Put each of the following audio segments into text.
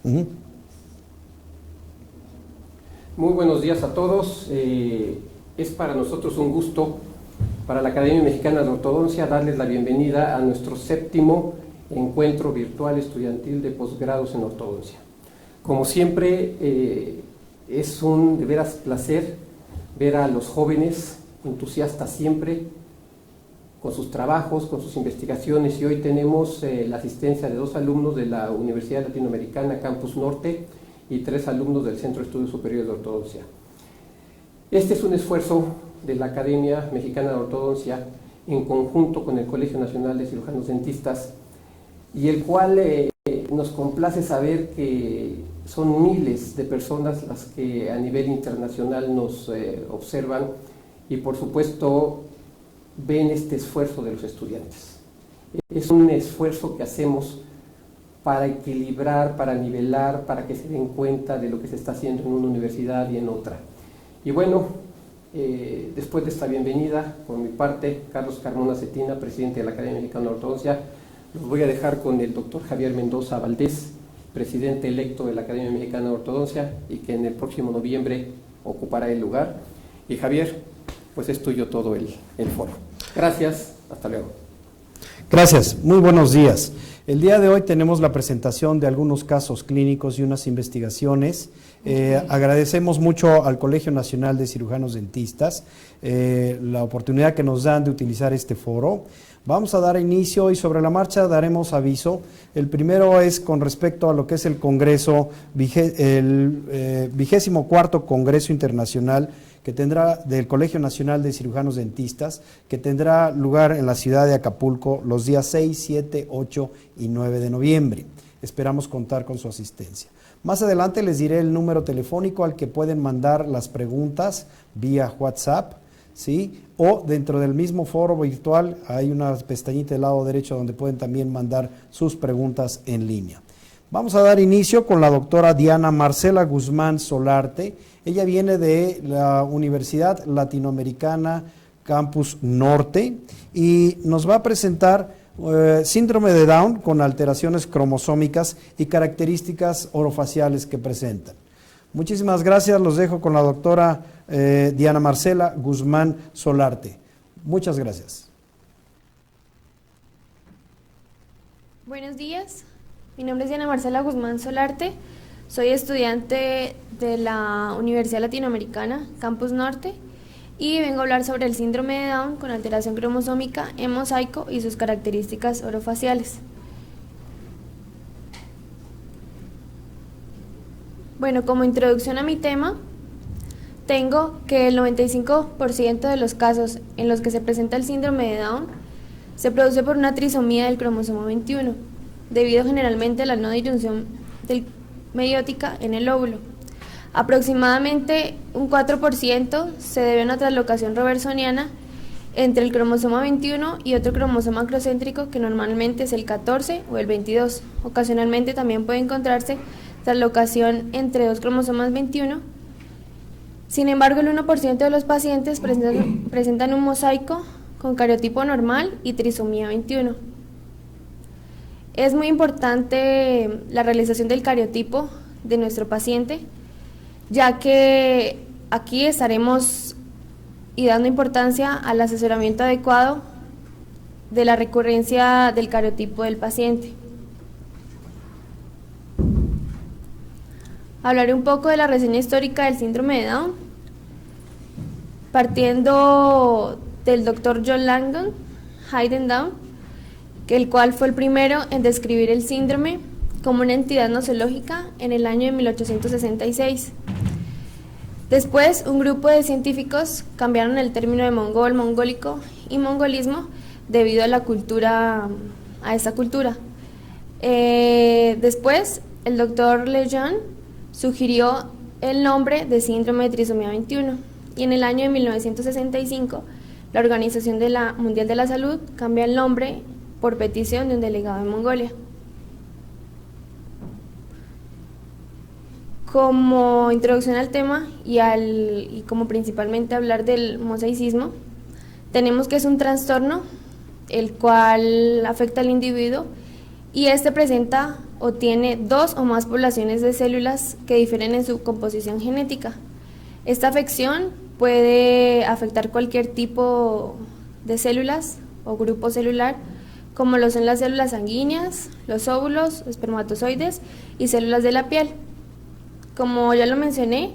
Uh-huh. Muy buenos días a todos. Es para nosotros un gusto, para la Academia Mexicana de Ortodoncia, darles la bienvenida a nuestro 7º encuentro virtual estudiantil de posgrados en ortodoncia. Como siempre, es un de veras placer ver a los jóvenes entusiastas siempre con sus trabajos, con sus investigaciones, y hoy tenemos la asistencia de 2 alumnos de la Universidad Latinoamericana Campus Norte y 3 alumnos del Centro de Estudios Superiores de Ortodoncia. Este es un esfuerzo de la Academia Mexicana de Ortodoncia en conjunto con el Colegio Nacional de Cirujanos Dentistas, y el cual nos complace saber que son miles de personas las que a nivel internacional nos observan y por supuesto ven este esfuerzo de los estudiantes. Es un esfuerzo que hacemos para equilibrar, para nivelar, para que se den cuenta de lo que se está haciendo en una universidad y en otra. Y bueno, después de esta bienvenida, por mi parte, Carlos Carmona Cetina, presidente de la Academia Mexicana de Ortodoncia, los voy a dejar con el doctor Javier Mendoza Valdés, presidente electo de la Academia Mexicana de Ortodoncia y que en el próximo noviembre ocupará el lugar. Y Javier, pues es tuyo todo el foro. Gracias, hasta luego. Gracias, muy buenos días. El día de hoy tenemos la presentación de algunos casos clínicos y unas investigaciones. Agradecemos mucho al Colegio Nacional de Cirujanos Dentistas la oportunidad que nos dan de utilizar este foro. Vamos a dar inicio y sobre la marcha daremos aviso. El primero es con respecto a lo que es el Congreso, el 24º Congreso Internacional que tendrá del Colegio Nacional de Cirujanos Dentistas, que tendrá lugar en la ciudad de Acapulco los días 6, 7, 8 y 9 de noviembre. Esperamos contar con su asistencia. Más adelante les diré el número telefónico al que pueden mandar las preguntas vía WhatsApp, ¿sí? O dentro del mismo foro virtual hay una pestañita del lado derecho donde pueden también mandar sus preguntas en línea. Vamos a dar inicio con la doctora Diana Marcela Guzmán Solarte. Ella viene de la Universidad Latinoamericana Campus Norte y nos va a presentar síndrome de Down con alteraciones cromosómicas y características orofaciales que presentan. Muchísimas gracias, los dejo con la doctora Diana Marcela Guzmán Solarte. Muchas gracias. Buenos días, mi nombre es Diana Marcela Guzmán Solarte, soy estudiante de la Universidad Latinoamericana Campus Norte y vengo a hablar sobre el síndrome de Down con alteración cromosómica en mosaico y sus características orofaciales. Bueno, como introducción a mi tema, tengo que el 95% de los casos en los que se presenta el síndrome de Down se produce por una trisomía del cromosoma 21, debido generalmente a la no disyunción meiótica en el óvulo. Aproximadamente un 4% se debe a una traslocación robertsoniana entre el cromosoma 21 y otro cromosoma acrocéntrico que normalmente es el 14 o el 22. Ocasionalmente también puede encontrarse traslocación entre 2 cromosomas 21. Sin embargo, el 1% de los pacientes presentan un mosaico con cariotipo normal y trisomía 21. Es muy importante la realización del cariotipo de nuestro paciente, ya que aquí estaremos dando importancia al asesoramiento adecuado de la recurrencia del cariotipo del paciente. Hablaré un poco de la reseña histórica del síndrome de Down, partiendo del Dr. John Langdon Hayden Down, el cual fue el primero en describir el síndrome como una entidad nosológica en el año de 1866. Después, un grupo de científicos cambiaron el término de mongol, mongólico y mongolismo debido a esta cultura. Después, el doctor Lejeune sugirió el nombre de síndrome de trisomía 21 y en el año de 1965 la Organización Mundial de la Salud cambia el nombre por petición de un delegado de Mongolia. Como introducción al tema y como principalmente hablar del mosaicismo, tenemos que es un trastorno el cual afecta al individuo y este presenta o tiene dos o más poblaciones de células que difieren en su composición genética. Esta afección puede afectar cualquier tipo de células o grupo celular, como lo son las células sanguíneas, los óvulos, espermatozoides y células de la piel. Como ya lo mencioné,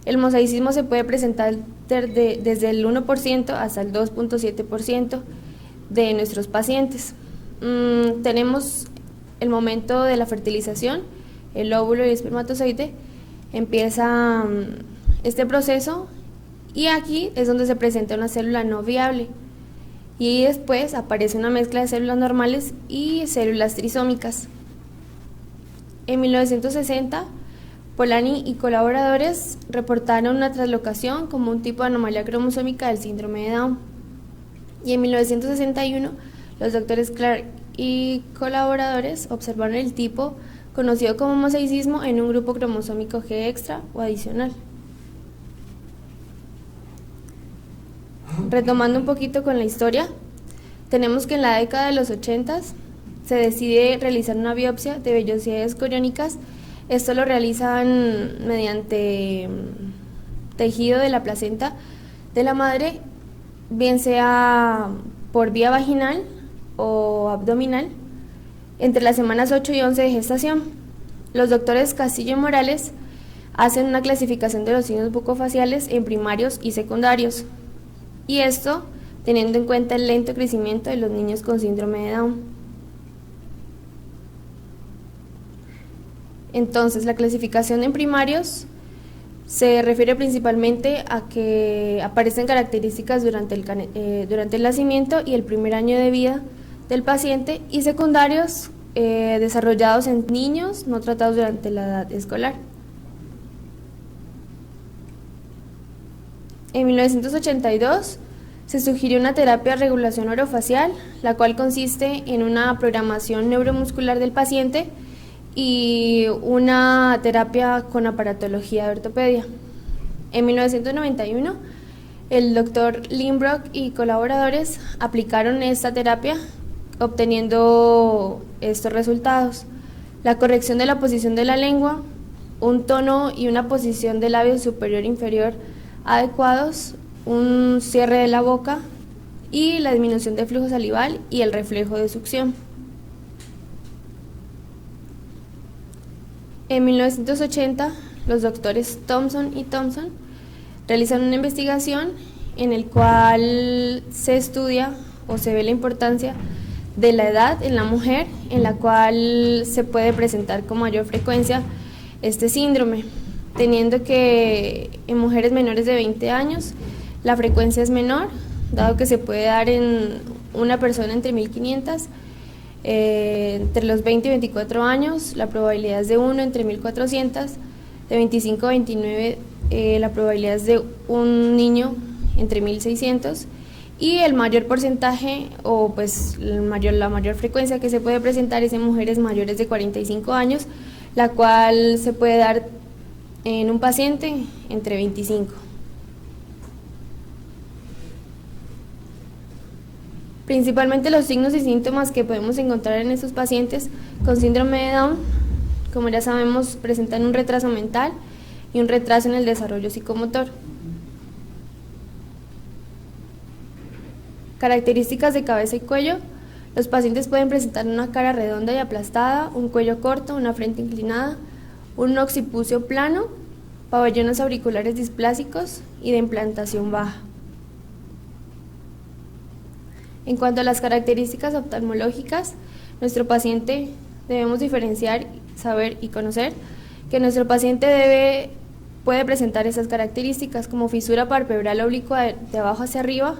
el mosaicismo se puede presentar desde el 1% hasta el 2.7% de nuestros pacientes. Tenemos el momento de la fertilización, el óvulo y el espermatozoide, empieza este proceso y aquí es donde se presenta una célula no viable y después aparece una mezcla de células normales y células trisómicas. En 1960, Polanyi y colaboradores reportaron una traslocación como un tipo de anomalía cromosómica del síndrome de Down. Y en 1961, los doctores Clark y colaboradores observaron el tipo conocido como mosaicismo en un grupo cromosómico G extra o adicional. Retomando un poquito con la historia, tenemos que en la década de los 80 se decide realizar una biopsia de vellosidades coriónicas. Esto lo realizan mediante tejido de la placenta de la madre, bien sea por vía vaginal o abdominal, entre las semanas 8 y 11 de gestación. Los doctores Castillo y Morales hacen una clasificación de los signos bucofaciales en primarios y secundarios, y esto teniendo en cuenta el lento crecimiento de los niños con síndrome de Down. Entonces, la clasificación en primarios se refiere principalmente a que aparecen características durante el nacimiento y el primer año de vida del paciente, y secundarios desarrollados en niños no tratados durante la edad escolar. En 1982 se sugirió una terapia de regulación orofacial, la cual consiste en una programación neuromuscular del paciente y una terapia con aparatología de ortopedia. En 1991, el doctor Lindbrock y colaboradores aplicaron esta terapia, obteniendo estos resultados: la corrección de la posición de la lengua, un tono y una posición del labio superior e inferior adecuados, un cierre de la boca y la disminución del flujo salival y el reflejo de succión. En 1980, los doctores Thompson y Thompson realizan una investigación en el cual se estudia o se ve la importancia de la edad en la mujer, en la cual se puede presentar con mayor frecuencia este síndrome, teniendo que en mujeres menores de 20 años la frecuencia es menor, dado que se puede dar en una persona entre 1500. Entre los 20 y 24 años la probabilidad es de 1 entre 1400, de 25 a 29 la probabilidad es de un niño entre 1600, y el mayor porcentaje o pues la mayor frecuencia que se puede presentar es en mujeres mayores de 45 años, la cual se puede dar en un paciente entre 25. Principalmente los signos y síntomas que podemos encontrar en estos pacientes con síndrome de Down, como ya sabemos, presentan un retraso mental y un retraso en el desarrollo psicomotor. Características de cabeza y cuello: los pacientes pueden presentar una cara redonda y aplastada, un cuello corto, una frente inclinada, un occipucio plano, pabellones auriculares displásicos y de implantación baja. En cuanto a las características oftalmológicas, nuestro paciente debemos diferenciar, saber y conocer que nuestro paciente puede presentar esas características como fisura palpebral oblicua de abajo hacia arriba,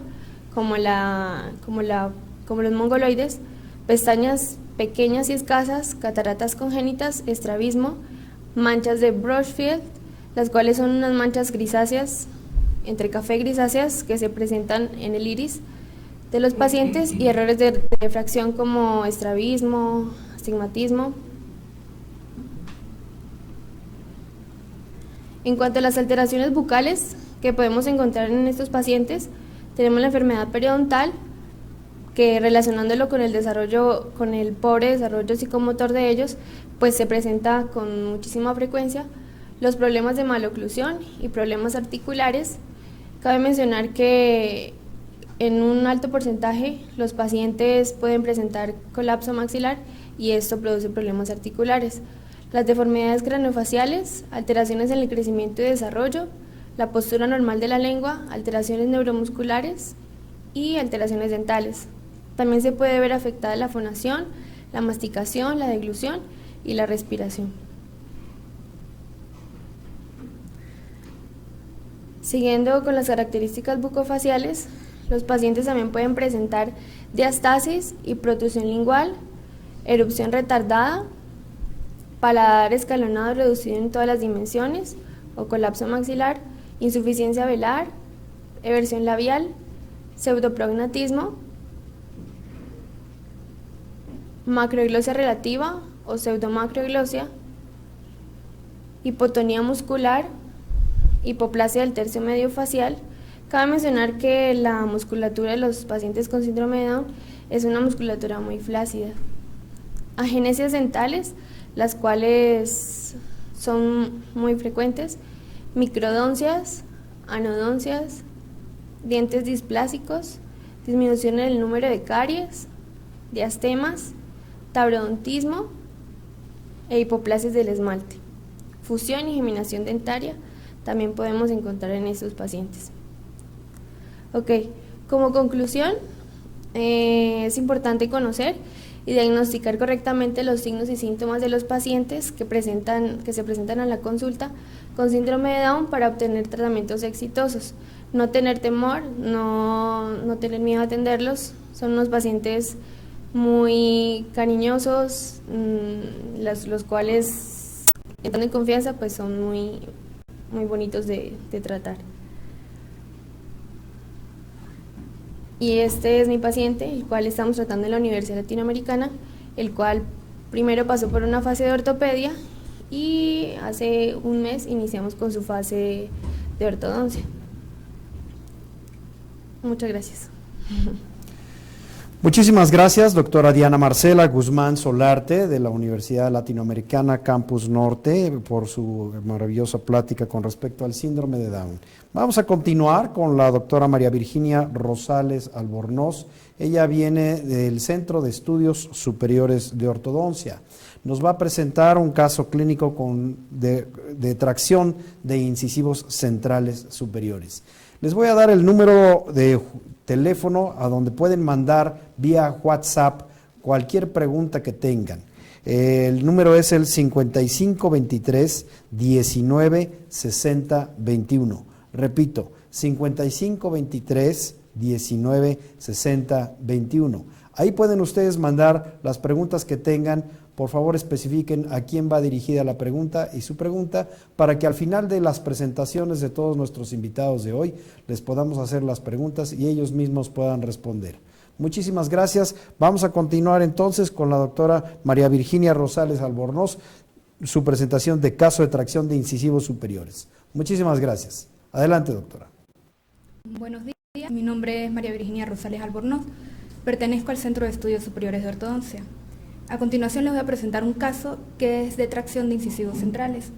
como los mongoloides, pestañas pequeñas y escasas, cataratas congénitas, estrabismo, manchas de Brushfield, las cuales son unas manchas grisáceas, entre café grisáceas, que se presentan en el iris de los pacientes, y errores de refracción como estrabismo, astigmatismo. En cuanto a las alteraciones bucales que podemos encontrar en estos pacientes, tenemos la enfermedad periodontal, que relacionándolo con el desarrollo, con el pobre desarrollo psicomotor de ellos, pues se presenta con muchísima frecuencia los problemas de maloclusión y problemas articulares. Cabe mencionar que en un alto porcentaje los pacientes pueden presentar colapso maxilar y esto produce problemas articulares. Las deformidades craneofaciales, alteraciones en el crecimiento y desarrollo, la postura normal de la lengua, alteraciones neuromusculares y alteraciones dentales. También se puede ver afectada la fonación, la masticación, la deglución y la respiración. Siguiendo con las características bucofaciales, los pacientes también pueden presentar diastasis y protrusión lingual, erupción retardada, paladar escalonado reducido en todas las dimensiones o colapso maxilar, insuficiencia velar, eversión labial, pseudoprognatismo, macroeglosia relativa o pseudomacroeglosia, hipotonía muscular, hipoplasia del tercio medio facial. Cabe mencionar que la musculatura de los pacientes con síndrome de Down es una musculatura muy flácida. Agenesias dentales, las cuales son muy frecuentes, microdoncias, anodoncias, dientes displásicos, disminución en el número de caries, diastemas, tabrodontismo e hipoplasias del esmalte. Fusión y geminación dentaria también podemos encontrar en estos pacientes. Ok, como conclusión, es importante conocer y diagnosticar correctamente los signos y síntomas de los pacientes que se presentan a la consulta con síndrome de Down para obtener tratamientos exitosos. No tener temor, no tener miedo a atenderlos. Son unos pacientes muy cariñosos, los cuales, entrando en confianza, pues son muy bonitos de tratar. Y este es mi paciente, el cual estamos tratando en la Universidad Latinoamericana, el cual primero pasó por una fase de ortopedia y hace un mes iniciamos con su fase de ortodoncia. Muchas gracias. Muchísimas gracias, doctora Diana Marcela Guzmán Solarte, de la Universidad Latinoamericana Campus Norte, por su maravillosa plática con respecto al síndrome de Down. Vamos a continuar con la doctora María Virginia Rosales Albornoz. Ella viene del Centro de Estudios Superiores de Ortodoncia. Nos va a presentar un caso clínico de tracción de incisivos centrales superiores. Les voy a dar el número de teléfono a donde pueden mandar vía WhatsApp cualquier pregunta que tengan. El número es el 5523 19 60 21. Repito, 5523 19 60 21. Ahí pueden ustedes mandar las preguntas que tengan. Por favor, especifiquen a quién va dirigida la pregunta y su pregunta para que al final de las presentaciones de todos nuestros invitados de hoy les podamos hacer las preguntas y ellos mismos puedan responder. Muchísimas gracias. Vamos a continuar entonces con la doctora María Virginia Rosales Albornoz, su presentación de caso de tracción de incisivos superiores. Muchísimas gracias. Adelante, doctora. Buenos días. Mi nombre es María Virginia Rosales Albornoz. Pertenezco al Centro de Estudios Superiores de Ortodoncia. A continuación les voy a presentar un caso que es de tracción de incisivos centrales.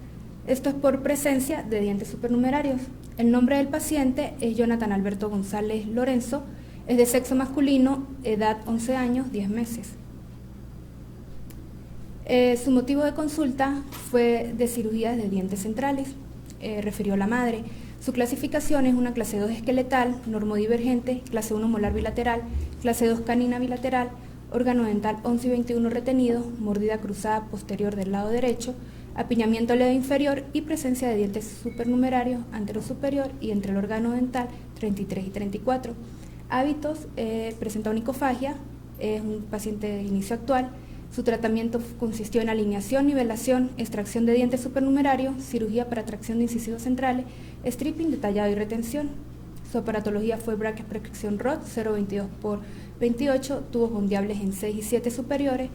Esto es por presencia de dientes supernumerarios. El nombre del paciente es Jonathan Alberto González Lorenzo, es de sexo masculino, edad 11 años, 10 meses. Su motivo de consulta fue de cirugía de dientes centrales, refirió la madre. Su clasificación es una clase 2 esqueletal, normodivergente, clase 1 molar bilateral, clase 2 canina bilateral, órgano dental 11 y 21 retenido, mordida cruzada posterior del lado derecho, apiñamiento leve inferior y presencia de dientes supernumerarios anterosuperior y entre el órgano dental 33 y 34. Hábitos, presenta onicofagia, es un paciente de inicio actual. Su tratamiento consistió en alineación, nivelación, extracción de dientes supernumerarios, cirugía para tracción de incisivos centrales, stripping detallado y retención. Su aparatología fue bracket prescripción ROD 0.22 por 28, tubos bondeables en 6 y 7 superiores,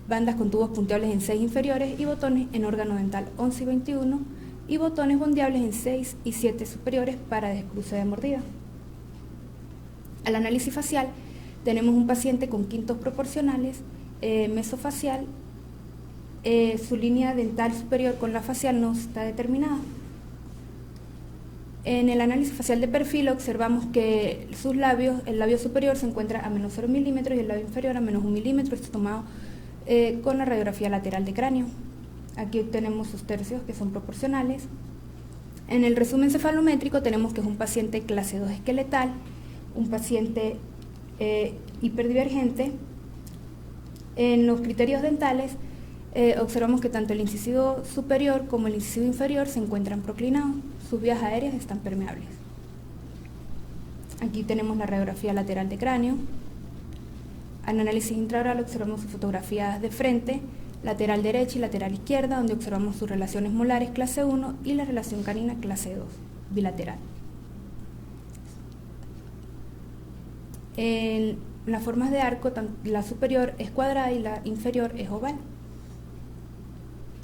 bandas con tubos punteables en 6 inferiores y botones en órgano dental 11 y 21 y botones bondeables en 6 y 7 superiores para descruce de mordida. Al análisis facial tenemos un paciente con quintos proporcionales, mesofacial, su línea dental superior con la facial no está determinada. En el análisis facial de perfil observamos que sus labios, el labio superior se encuentra a menos 0 milímetros y el labio inferior a menos 1 milímetro, esto tomado con la radiografía lateral de cráneo. Aquí tenemos sus tercios que son proporcionales. En el resumen cefalométrico tenemos que es un paciente clase 2 esqueletal, un paciente hiperdivergente. En los criterios dentales observamos que tanto el incisivo superior como el incisivo inferior se encuentran proclinados, sus vías aéreas están permeables. Aquí tenemos la radiografía lateral de cráneo. Al análisis intraoral observamos sus fotografías de frente, lateral derecha y lateral izquierda, donde observamos sus relaciones molares clase 1 y la relación canina clase 2, bilateral. En las formas de arco, la superior es cuadrada y la inferior es oval.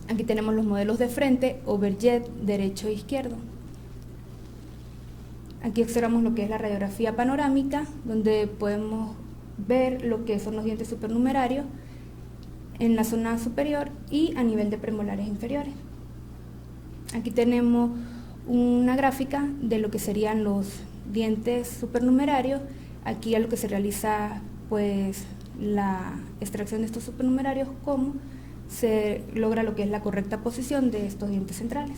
Aquí tenemos los modelos de frente, overjet, derecho e izquierdo. Aquí observamos lo que es la radiografía panorámica, donde podemos ver lo que son los dientes supernumerarios en la zona superior y a nivel de premolares inferiores. Aquí tenemos una gráfica de lo que serían los dientes supernumerarios. Aquí a lo que se realiza pues la extracción de estos supernumerarios, cómo se logra lo que es la correcta posición de estos dientes centrales.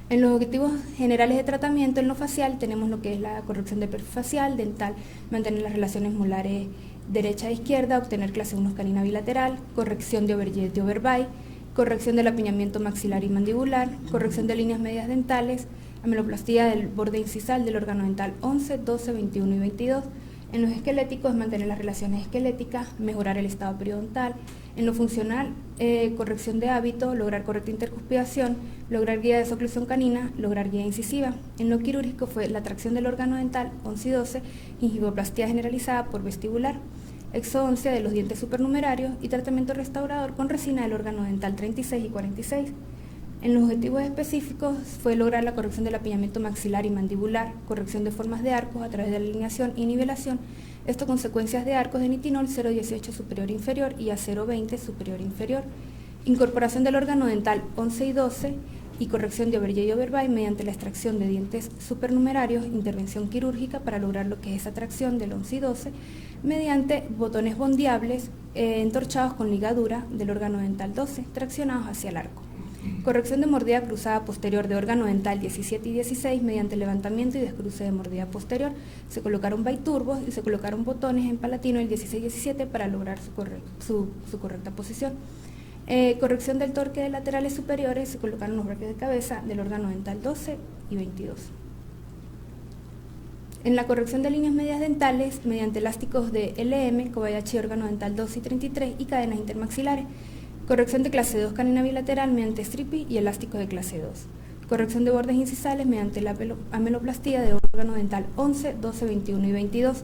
En los objetivos generales de tratamiento en lo facial tenemos lo que es la corrección de perfil facial, dental, mantener las relaciones molares derecha e izquierda, obtener clase 1 canina bilateral, corrección de overjet y overbite, corrección del apiñamiento maxilar y mandibular, corrección de líneas medias dentales, ameloplastía del borde incisal del órgano dental 11, 12, 21 y 22. En los esqueléticos, mantener las relaciones esqueléticas, mejorar el estado periodontal. En lo funcional, corrección de hábito, lograr correcta intercuspidación, lograr guía de oclusión canina, lograr guía incisiva. En lo quirúrgico fue la tracción del órgano dental 11 y 12, gingivoplastía generalizada por vestibular, exodoncia de los dientes supernumerarios y tratamiento restaurador con resina del órgano dental 36 y 46. En los objetivos específicos fue lograr la corrección del apiñamiento maxilar y mandibular, corrección de formas de arcos a través de la alineación y nivelación, esto con secuencias de arcos de nitinol 0,18 superior inferior y a 0,20 superior inferior, incorporación del órgano dental 11 y 12 y corrección de overjet y overbite mediante la extracción de dientes supernumerarios, intervención quirúrgica para lograr lo que es esa tracción del 11 y 12 mediante botones bondeables entorchados con ligadura del órgano dental 12, traccionados hacia el arco. Corrección de mordida cruzada posterior de órgano dental 17 y 16 mediante levantamiento y descruce de mordida posterior. Se colocaron biturbos y se colocaron botones en palatino el 16 y 17 para lograr su correcta posición. Corrección del torque de laterales superiores, se colocaron los brackets de cabeza del órgano dental 12 y 22. En la corrección de líneas medias dentales, mediante elásticos de LM, Kobayashi órgano dental 2 y 33 y cadenas intermaxilares. Corrección de clase 2 canina bilateral mediante stripi y elástico de clase 2. Corrección de bordes incisales mediante la ameloplastía de órgano dental 11, 12, 21 y 22.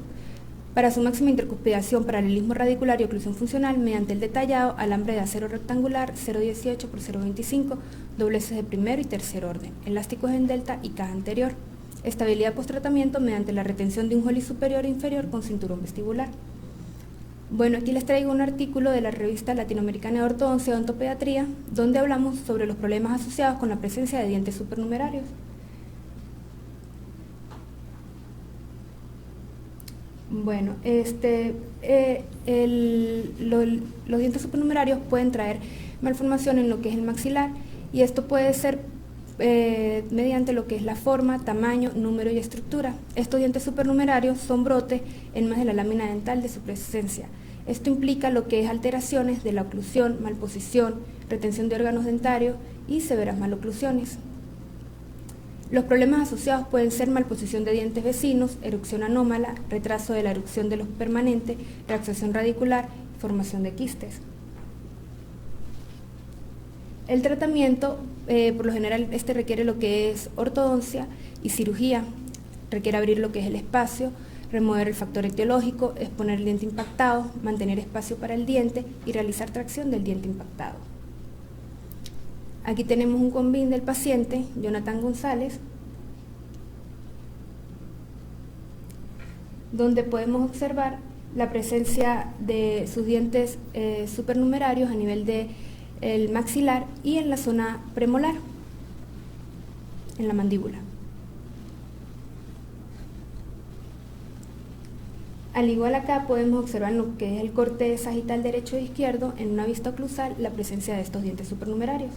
Para su máxima intercuspidación, paralelismo radicular y oclusión funcional mediante el detallado alambre de acero rectangular 0,18 por 0,25, dobleces de primero y tercer orden, elásticos en delta y caja anterior. Estabilidad post-tratamiento mediante la retención de un Holly superior e inferior con cinturón vestibular. Bueno, aquí les traigo un artículo de la revista latinoamericana de ortodoncia y odontopediatría, donde hablamos sobre los problemas asociados con la presencia de dientes supernumerarios. Bueno, los dientes supernumerarios pueden traer malformación en lo que es el maxilar, y esto puede ser mediante lo que es la forma, tamaño, número y estructura. Estos dientes supernumerarios son brotes en más de la lámina dental de su presencia. Esto implica lo que es alteraciones de la oclusión, malposición, retención de órganos dentarios y severas maloclusiones. Los problemas asociados pueden ser malposición de dientes vecinos, erupción anómala, retraso de la erupción de los permanentes, reabscesión radicular, formación de quistes. El tratamiento, por lo general, requiere lo que es ortodoncia y cirugía. Requiere abrir lo que es el espacio, remover el factor etiológico, exponer el diente impactado, mantener espacio para el diente y realizar tracción del diente impactado. Aquí tenemos un combín del paciente, Jonathan González. donde podemos observar la presencia de sus dientes supernumerarios a nivel del maxilar y en la zona premolar, en la mandíbula. Al igual acá podemos observar lo que es el corte sagital derecho e izquierdo en una vista oclusal la presencia de estos dientes supernumerarios.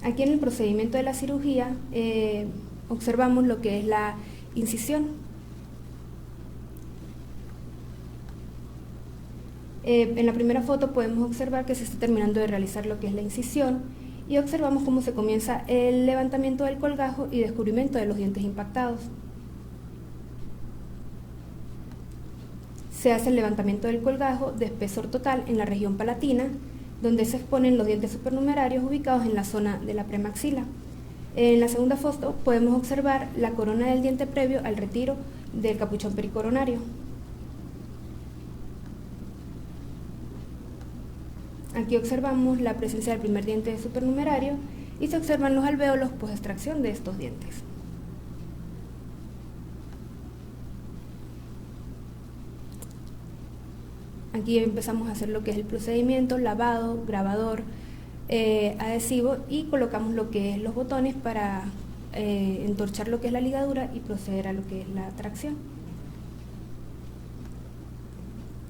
Aquí en el procedimiento de la cirugía observamos lo que es la incisión. En la primera foto podemos observar que se está terminando de realizar lo que es la incisión y observamos cómo se comienza el levantamiento del colgajo y descubrimiento de los dientes impactados. Se hace el levantamiento del colgajo de espesor total en la región palatina, donde se exponen los dientes supernumerarios ubicados en la zona de la premaxila. En la segunda foto podemos observar la corona del diente previo al retiro del capuchón pericoronario. Aquí observamos la presencia del primer diente supernumerario y se observan los alvéolos post extracción de estos dientes. Aquí empezamos a hacer lo que es el procedimiento, lavado, grabador, adhesivo y colocamos lo que es los botones para entorchar lo que es la ligadura y proceder a lo que es la tracción.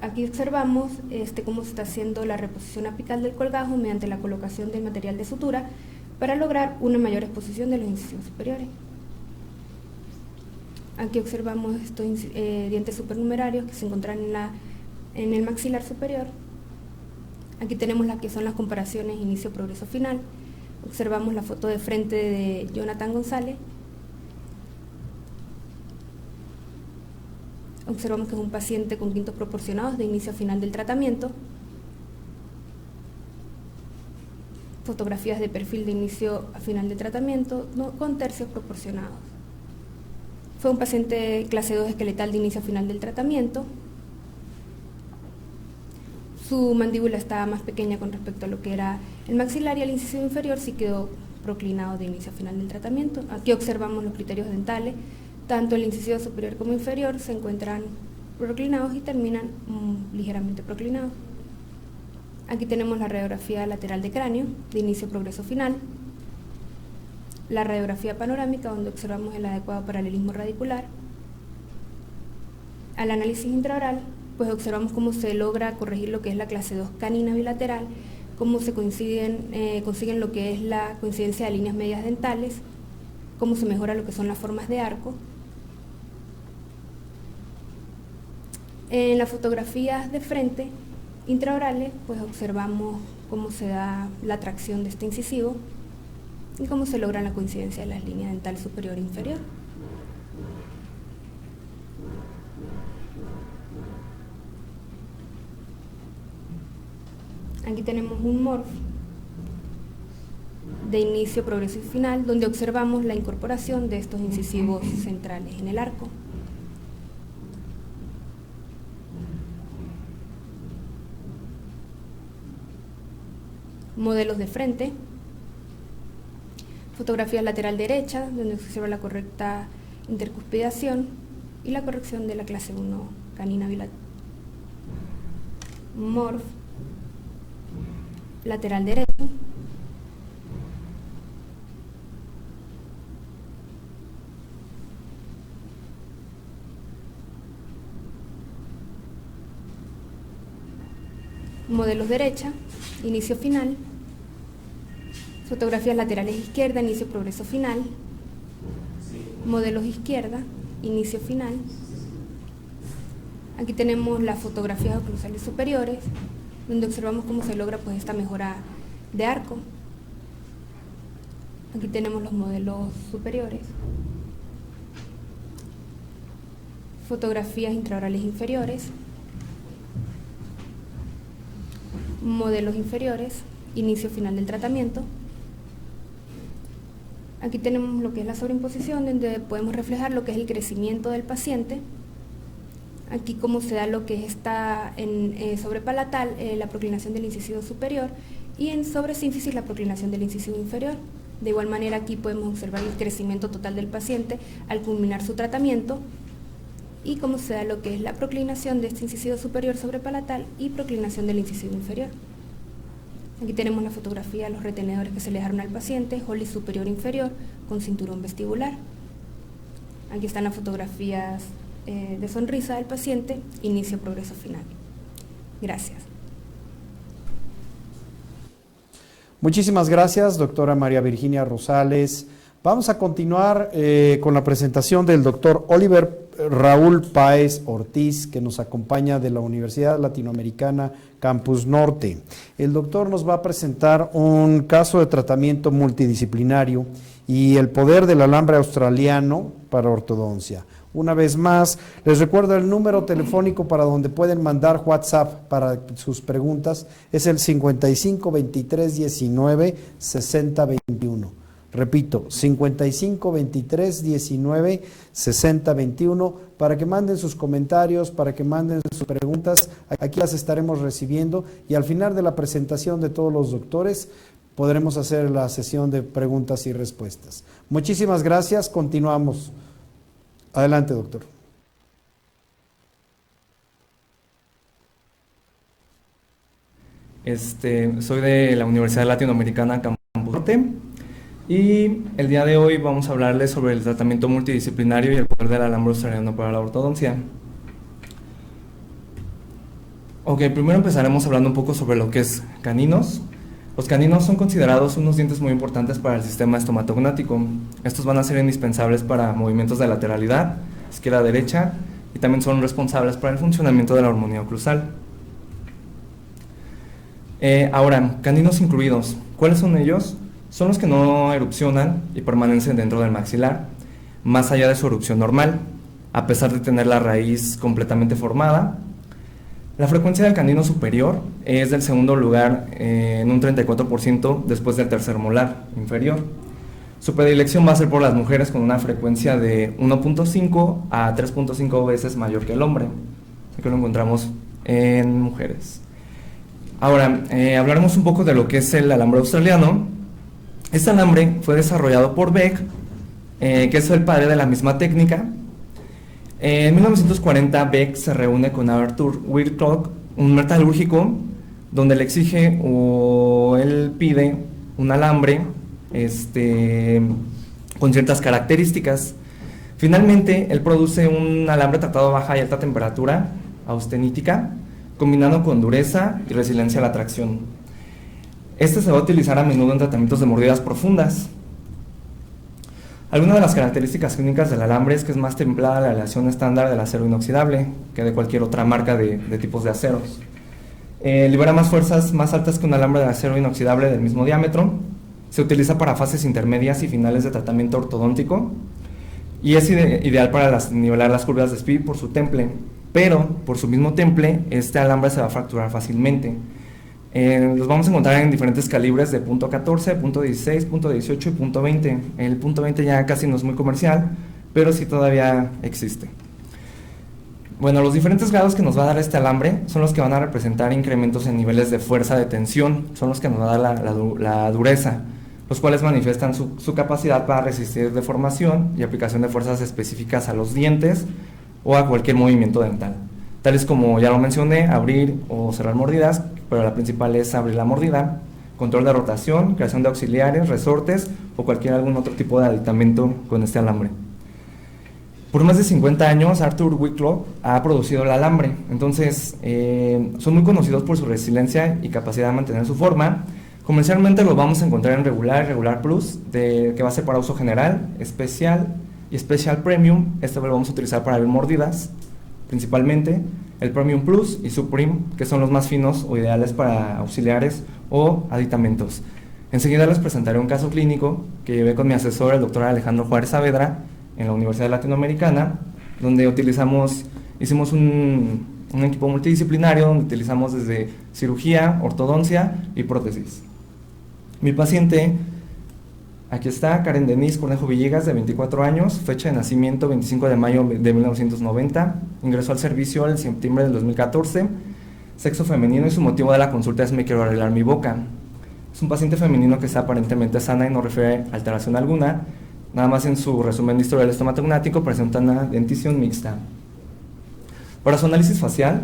Aquí observamos cómo se está haciendo la reposición apical del colgajo mediante la colocación del material de sutura para lograr una mayor exposición de los incisivos superiores. Aquí observamos estos dientes supernumerarios que se encuentran en el maxilar superior. Aquí tenemos las que son las comparaciones inicio, progreso, final. Observamos la foto de frente de Jonathan González. Observamos que es un paciente con quintos proporcionados de inicio a final del tratamiento. Fotografías de perfil de inicio a final del tratamiento con tercios proporcionados. Fue un paciente clase 2 esqueletal de inicio a final del tratamiento. Su mandíbula estaba más pequeña con respecto a lo que era el maxilar y el incisivo inferior sí quedó proclinado de inicio a final del tratamiento. Aquí observamos los criterios dentales. Tanto el incisivo superior como inferior se encuentran proclinados y terminan ligeramente proclinados. Aquí tenemos la radiografía lateral de cráneo, de inicio, progreso, final. La radiografía panorámica, donde observamos el adecuado paralelismo radicular. Al análisis intraoral, pues observamos cómo se logra corregir lo que es la clase 2 canina bilateral, cómo se consiguen lo que es la coincidencia de líneas medias dentales, cómo se mejora lo que son las formas de arco. En las fotografías de frente intraorales, pues observamos cómo se da la tracción de este incisivo y cómo se logra la coincidencia de las líneas dental superior e inferior. Aquí tenemos un morph de inicio, progreso y final, donde observamos la incorporación de estos incisivos centrales en el arco. Modelos de frente, fotografía lateral derecha, donde se observa la correcta intercuspidación y la corrección de la clase 1 canina bilateral. Morph lateral derecho, modelos derecha, inicio final, fotografías laterales izquierda, inicio, progreso, final, modelos izquierda, inicio, final. Aquí tenemos las fotografías oclusales superiores, donde observamos cómo se logra pues esta mejora de arco. Aquí tenemos los modelos superiores, fotografías intraorales inferiores, modelos inferiores, inicio final del tratamiento. Aquí tenemos lo que es la sobreimposición, donde podemos reflejar lo que es el crecimiento del paciente. Aquí cómo se da lo que está en sobrepalatal, la proclinación del incisivo superior, y en sobresínfisis la proclinación del incisivo inferior. De igual manera aquí podemos observar el crecimiento total del paciente al culminar su tratamiento y cómo se da lo que es la proclinación de este incisivo superior sobrepalatal y proclinación del incisivo inferior. Aquí tenemos la fotografía de los retenedores que se le dejaron al paciente, Holly superior inferior con cinturón vestibular. Aquí están las fotografías de sonrisa del paciente, inicio progreso final. Gracias. Muchísimas gracias, doctora María Virginia Rosales. Vamos a continuar con la presentación del doctor Oliver Raúl Páez Ortiz, que nos acompaña de la Universidad Latinoamericana Campus Norte. El doctor nos va a presentar un caso de tratamiento multidisciplinario y el poder del alambre australiano para ortodoncia. Una vez más, les recuerdo el número telefónico para donde pueden mandar WhatsApp para sus preguntas, es el 55 23 19 60 21. Repito, 55 23 19 60 21, para que manden sus comentarios, para que manden sus preguntas, aquí las estaremos recibiendo y al final de la presentación de todos los doctores podremos hacer la sesión de preguntas y respuestas. Muchísimas gracias, continuamos. Adelante, doctor. Soy de la Universidad Latinoamericana Campus Norte y el día de hoy vamos a hablarles sobre el tratamiento multidisciplinario y el poder del alambre australiano para la ortodoncia. Ok, primero empezaremos hablando un poco sobre lo que es caninos. Los caninos son considerados unos dientes muy importantes para el sistema estomatognático. Estos van a ser indispensables para movimientos de lateralidad, izquierda-derecha, y también son responsables para el funcionamiento de la armonía oclusal. Ahora, caninos incluidos. ¿Cuáles son ellos? Son los que no erupcionan y permanecen dentro del maxilar, más allá de su erupción normal, a pesar de tener la raíz completamente formada. La frecuencia del canino superior es del segundo lugar en un 34% después del tercer molar inferior. Su predilección va a ser por las mujeres con una frecuencia de 1.5 a 3.5 veces mayor que el hombre. Aquí lo encontramos en mujeres. Ahora, hablaremos un poco de lo que es el alambre australiano. Este alambre fue desarrollado por Beck, que es el padre de la misma técnica. En 1940 Beck se reúne con Arthur Whitlock, un metalúrgico, donde le exige o él pide un alambre con ciertas características. Finalmente, él produce un alambre tratado a baja y alta temperatura, austenítica, combinado con dureza y resiliencia a la tracción. Este se va a utilizar a menudo en tratamientos de mordidas profundas. Algunas de las características clínicas del alambre es que es más templada la aleación estándar del acero inoxidable que de cualquier otra marca de tipos de aceros. Libera más fuerzas más altas que un alambre de acero inoxidable del mismo diámetro. Se utiliza para fases intermedias y finales de tratamiento ortodóntico y es ideal para nivelar las curvas de Spee por su temple, pero por su mismo temple este alambre se va a fracturar fácilmente. Los vamos a encontrar en diferentes calibres de .14, .16, .18 y .20. El .20 ya casi no es muy comercial, pero sí todavía existe. Bueno, los diferentes grados que nos va a dar este alambre son los que van a representar incrementos en niveles de fuerza de tensión, son los que nos va a dar la dureza, los cuales manifiestan su capacidad para resistir deformación y aplicación de fuerzas específicas a los dientes o a cualquier movimiento dental, tales como, ya lo mencioné, abrir o cerrar mordidas, pero la principal es abrir la mordida, control de rotación, creación de auxiliares, resortes o algún otro tipo de aditamento con este alambre. Por más de 50 años, Arthur Whitlock ha producido el alambre, entonces son muy conocidos por su resiliencia y capacidad de mantener su forma. Comercialmente los vamos a encontrar en regular y regular plus, que va a ser para uso general, especial y special premium. Este lo vamos a utilizar para abrir mordidas, principalmente. El Premium Plus y Supreme, que son los más finos o ideales para auxiliares o aditamentos. Enseguida les presentaré un caso clínico que llevé con mi asesor, el doctor Alejandro Juárez Saavedra, en la Universidad Latinoamericana, donde hicimos un equipo multidisciplinario, donde utilizamos desde cirugía, ortodoncia y prótesis. Mi paciente, aquí está, Karen Denise Cornejo Villegas, de 24 años, fecha de nacimiento 25 de mayo de 1990, ingresó al servicio en septiembre del 2014, sexo femenino y su motivo de la consulta es: me quiero arreglar mi boca. Es un paciente femenino que está aparentemente sana y no refiere alteración alguna. Nada más en su resumen de historial estomatognático presenta una dentición mixta. Para su análisis facial,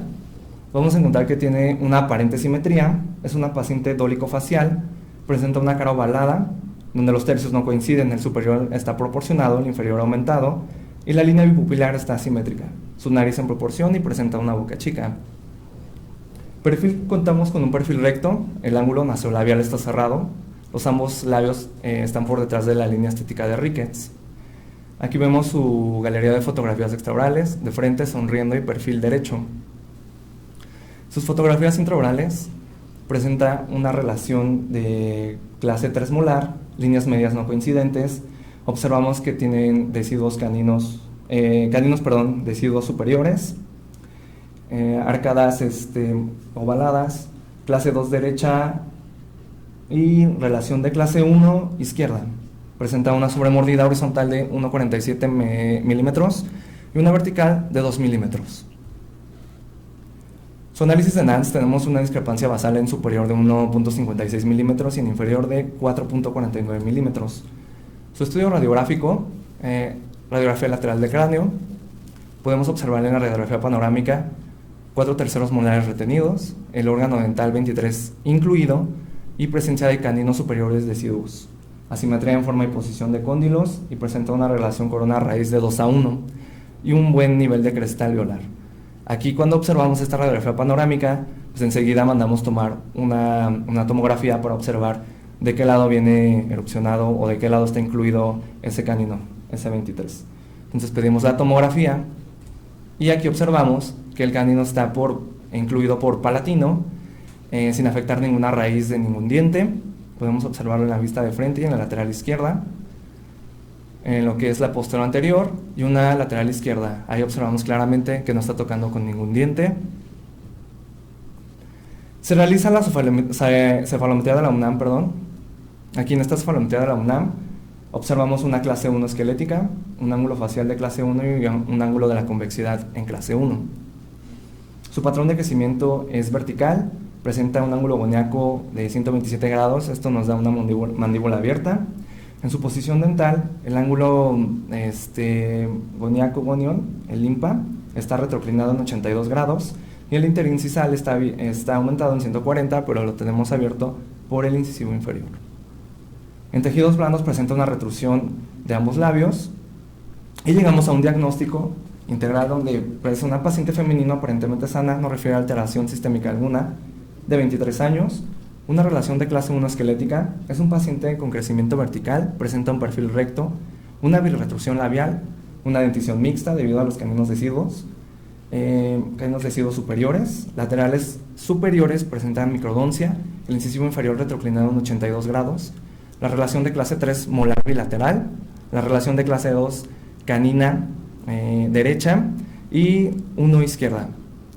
vamos a encontrar que tiene una aparente simetría. Es una paciente dólico-facial, presenta una cara ovalada, donde los tercios no coinciden, el superior está proporcionado, el inferior aumentado, y la línea bipupilar está asimétrica. Su nariz en proporción y presenta una boca chica. Perfil, contamos con un perfil recto, el ángulo nasolabial está cerrado, los ambos labios están por detrás de la línea estética de Ricketts. Aquí vemos su galería de fotografías extraorales, de frente, sonriendo y perfil derecho. Sus fotografías intraorales presenta una relación de clase 3 molar, líneas medias no coincidentes. Observamos que tienen deciduos deciduos superiores, arcadas ovaladas, clase 2 derecha y relación de clase 1 izquierda. Presenta una sobremordida horizontal de 1,47 milímetros y una vertical de 2 milímetros. Su análisis de Nance tenemos una discrepancia basal en superior de 1,56 milímetros y en inferior de 4,49 milímetros. Su estudio radiográfico, radiografía lateral de cráneo, podemos observar en la radiografía panorámica 4/3 molares retenidos, el órgano dental 23 incluido y presencia de caninos superiores deciduos. Asimetría en forma y posición de cóndilos y presenta una relación corona-raíz de 2:1 y un buen nivel de cresta alveolar. Aquí cuando observamos esta radiografía panorámica, pues enseguida mandamos tomar una tomografía para observar de qué lado viene erupcionado o de qué lado está incluido ese canino, ese 23. Entonces pedimos la tomografía y aquí observamos que el canino está incluido por palatino, sin afectar ninguna raíz de ningún diente. Podemos observarlo en la vista de frente y en la lateral izquierda, en lo que es la posterior anterior y una lateral izquierda. Ahí observamos claramente que no está tocando con ningún diente. Se realiza la cefalometría de la UNAM, Aquí en esta cefalometría de la UNAM observamos una clase 1 esquelética, un ángulo facial de clase 1 y un ángulo de la convexidad en clase 1. Su patrón de crecimiento es vertical, presenta un ángulo goniaco de 127 grados, esto nos da una mandíbula abierta. En su posición dental, el ángulo goniaco-gonion, el limpa, está retroclinado en 82 grados y el interincisal está aumentado en 140, pero lo tenemos abierto por el incisivo inferior. En tejidos blandos presenta una retrusión de ambos labios y llegamos a un diagnóstico integral donde es una paciente femenina aparentemente sana, no refiere a alteración sistémica alguna, de 23 años, una relación de clase 1 esquelética, es un paciente con crecimiento vertical, presenta un perfil recto, una birretrusión labial, una dentición mixta debido a los caninos deciduos superiores, laterales superiores presentan microdoncia, el incisivo inferior retroclinado en 82 grados, la relación de clase 3 molar bilateral, la relación de clase 2 canina derecha y 1 izquierda.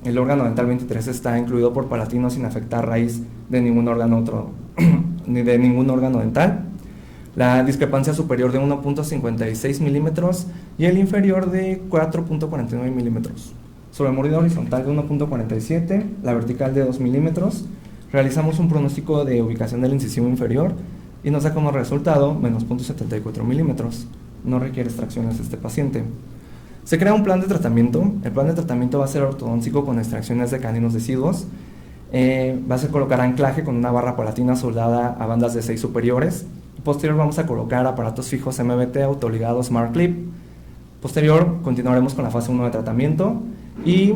El órgano dental 23 está incluido por palatino sin afectar raíz de ningún órgano ni de ningún órgano dental. La discrepancia superior de 1,56 milímetros y el inferior de 4,49 milímetros. Sobremordida horizontal de 1,47, la vertical de 2 milímetros. Realizamos un pronóstico de ubicación del incisivo inferior y nos da como resultado menos 0,74 milímetros. No requiere extracciones este paciente. Se crea un plan de tratamiento. El plan de tratamiento va a ser ortodóntico con extracciones de caninos deciduos. Va a ser colocar anclaje con una barra palatina soldada a bandas de 6 superiores. Posterior vamos a colocar aparatos fijos MBT autoligados Smart Clip. Posterior continuaremos con la fase 1 de tratamiento y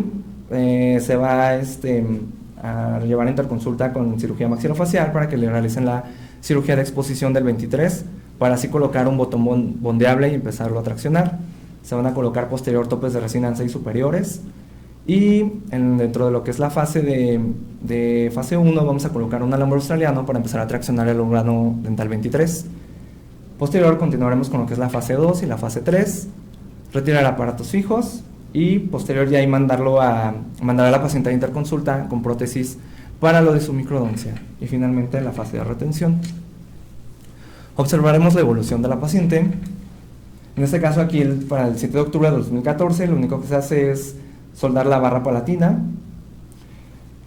se va a llevar a interconsulta con cirugía maxilofacial para que le realicen la cirugía de exposición del 23 para así colocar un botón bondeable y empezarlo a traccionar. Se van a colocar posterior topes de resina en 6 superiores y dentro de lo que es la fase de fase 1 vamos a colocar un alambre australiano para empezar a traccionar el órgano dental 23. Posterior continuaremos con lo que es la fase 2 y la fase 3, retirar aparatos fijos y posterior ya ahí mandar a la paciente a interconsulta con prótesis para lo de su microdoncia y finalmente la fase de retención. Observaremos la evolución de la paciente. En este caso aquí para el 7 de octubre de 2014 lo único que se hace es soldar la barra palatina.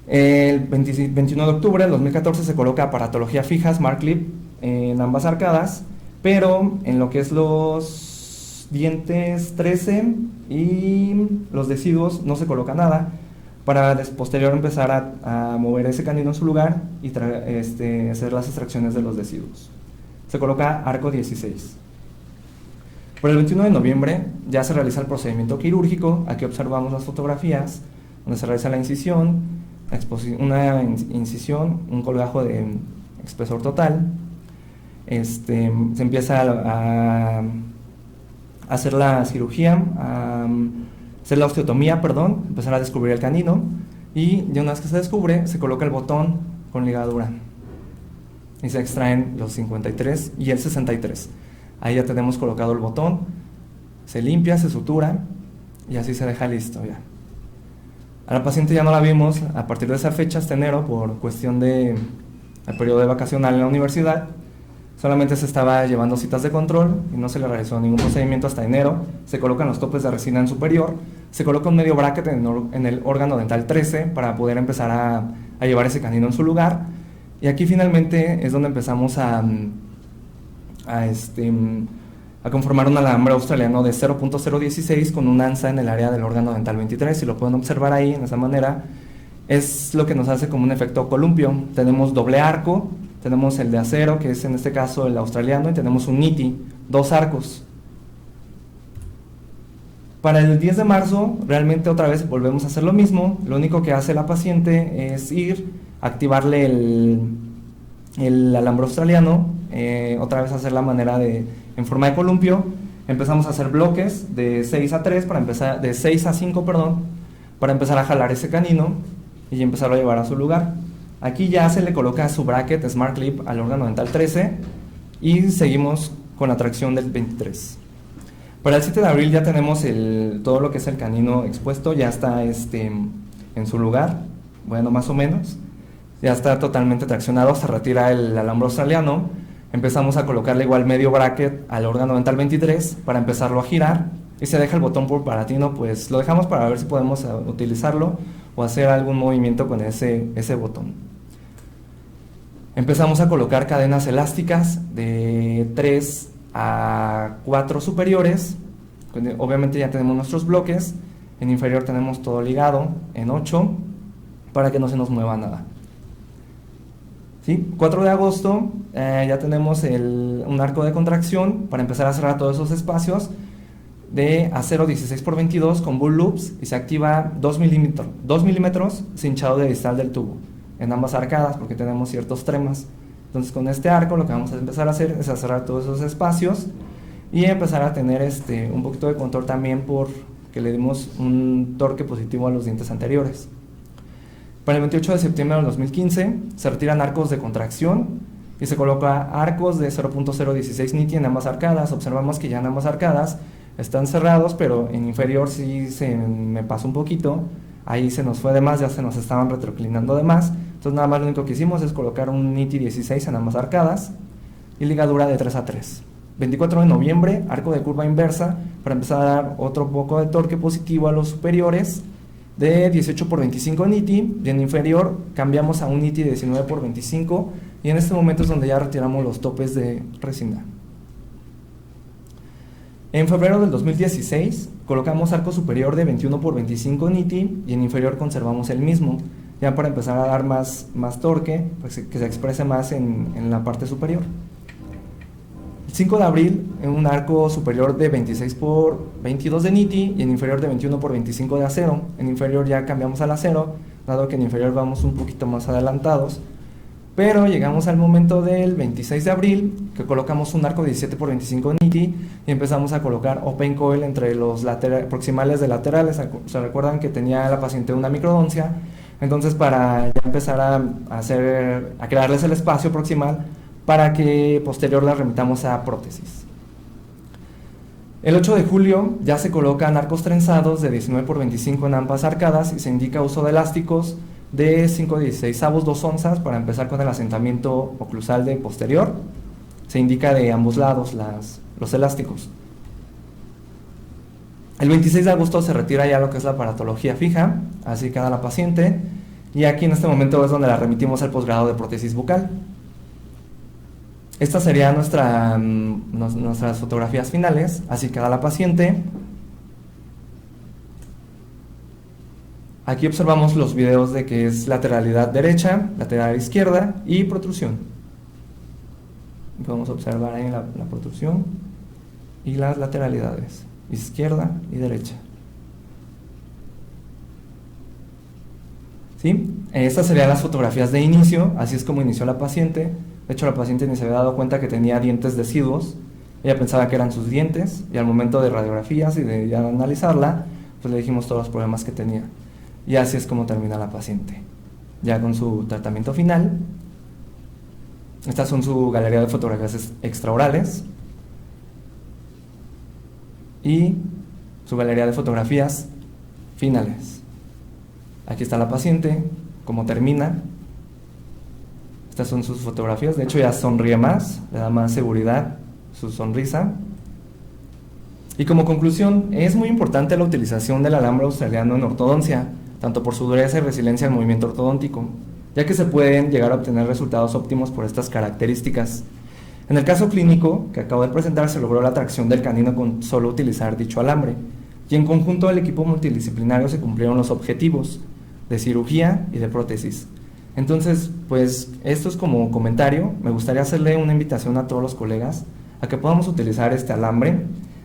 El 21 de octubre del 2014 se coloca aparatología fija, Smart Clip, en ambas arcadas, pero en lo que es los dientes 13 y los deciduos no se coloca nada, para posterior empezar a mover ese canino en su lugar y hacer las extracciones de los deciduos. Se coloca arco 16. Por el 21 de noviembre ya se realiza el procedimiento quirúrgico. Aquí observamos las fotografías donde se realiza la incisión, una incisión, un colgajo de espesor total. Se empieza a hacer la cirugía, hacer la osteotomía, empezar a descubrir el canino, y ya una vez que se descubre, se coloca el botón con ligadura y se extraen los 53 y el 63. Ahí ya tenemos colocado el botón, se limpia, se sutura y así se deja listo ya. A la paciente ya no la vimos a partir de esa fecha hasta enero por cuestión del periodo de vacacional en la universidad. Solamente se estaba llevando citas de control y no se le realizó ningún procedimiento hasta enero. Se colocan los topes de resina en superior, se coloca un medio bracket en el órgano dental 13 para poder empezar a llevar ese canino en su lugar. Y aquí finalmente es donde empezamos a conformar un alambre australiano de 0.016 con un ansa en el área del órgano dental 23. Si lo pueden observar ahí, en esa manera, es lo que nos hace como un efecto columpio. Tenemos doble arco, tenemos el de acero, que es en este caso el australiano, y tenemos un NITI, 2 arcos. Para el 10 de marzo, realmente otra vez volvemos a hacer lo mismo. Lo único que hace la paciente es activarle el alambre australiano, otra vez hacer la manera en forma de columpio. Empezamos a hacer bloques de 6 a 3 de 6 a 5, para empezar a jalar ese canino y empezarlo a llevar a su lugar. Aquí ya se le coloca su bracket Smart Clip al órgano dental 13 y seguimos con la tracción del 23. Para el 7 de abril ya tenemos todo lo que es el canino expuesto, ya está en su lugar, bueno, más o menos. Ya está totalmente traccionado, se retira el alambre australiano, empezamos a colocarle igual medio bracket al órgano dental 23 para empezarlo a girar, y se deja el botón por palatino, pues lo dejamos para ver si podemos utilizarlo o hacer algún movimiento con ese botón. Empezamos a colocar cadenas elásticas de 3 a 4 superiores, obviamente ya tenemos nuestros bloques, en inferior tenemos todo ligado en 8 para que no se nos mueva nada. ¿Sí? 4 de agosto ya tenemos un arco de contracción para empezar a cerrar todos esos espacios de acero 16x22 con bull loops, y se activa 2 milímetros cinchado de distal del tubo en ambas arcadas porque tenemos ciertos tremas. Entonces con este arco lo que vamos a empezar a hacer es a cerrar todos esos espacios y empezar a tener un poquito de control también porque le dimos un torque positivo a los dientes anteriores. Para el 28 de septiembre del 2015 se retiran arcos de contracción y se coloca arcos de 0.016 NITI en ambas arcadas. Observamos que ya en ambas arcadas están cerrados, pero en inferior sí se me pasó un poquito, ahí se nos fue de más, ya se nos estaban retroclinando de más. Entonces nada más lo único que hicimos es colocar un NITI 16 en ambas arcadas y ligadura de 3 a 3. 24 de noviembre, arco de curva inversa para empezar a dar otro poco de torque positivo a los superiores de 18x25 NITI, y en inferior cambiamos a un NITI de 19x25, y en este momento es donde ya retiramos los topes de resina. En febrero del 2016 colocamos arco superior de 21x25 NITI y en inferior conservamos el mismo, ya para empezar a dar más torque, pues que se exprese más en la parte superior. El 5 de abril, en un arco superior de 26x22 de NITI y en inferior de 21x25 de acero. En inferior ya cambiamos al acero, dado que en inferior vamos un poquito más adelantados. Pero llegamos al momento del 26 de abril, que colocamos un arco 17x25 NITI y empezamos a colocar open coil entre los proximales de laterales. Se recuerdan que tenía la paciente una microdoncia, entonces para ya empezar a crearles el espacio proximal para que posterior la remitamos a prótesis. El 8 de julio ya se colocan arcos trenzados de 19x25 en ambas arcadas y se indica uso de elásticos de 5/16 2 onzas para empezar con el asentamiento oclusal de posterior. Se indica de ambos lados los elásticos. El 26 de agosto se retira ya lo que es la aparatología fija, así queda la paciente. Y aquí en este momento es donde la remitimos al posgrado de prótesis bucal. Estas serían nuestras fotografías finales, así queda la paciente. Aquí observamos los videos de que es lateralidad derecha, lateral izquierda y protrusión. Podemos observar ahí la protrusión y las lateralidades, izquierda y derecha. ¿Sí? Estas serían las fotografías de inicio, así es como inició la paciente. De hecho, la paciente ni se había dado cuenta que tenía dientes deciduos. Ella pensaba que eran sus dientes y al momento de radiografías y de ya analizarla, pues le dijimos todos los problemas que tenía. Y así es como termina la paciente, ya con su tratamiento final. Estas son su galería de fotografías extraorales y su galería de fotografías finales. Aquí está la paciente, cómo termina. Estas son sus fotografías, de hecho ya sonríe más, le da más seguridad su sonrisa. Y como conclusión, es muy importante la utilización del alambre australiano en ortodoncia, tanto por su dureza y resiliencia al movimiento ortodóntico, ya que se pueden llegar a obtener resultados óptimos por estas características. En el caso clínico que acabo de presentar, se logró la tracción del canino con solo utilizar dicho alambre, y en conjunto del equipo multidisciplinario se cumplieron los objetivos de cirugía y de prótesis. Entonces, pues esto es como comentario. Me gustaría hacerle una invitación a todos los colegas a que podamos utilizar este alambre,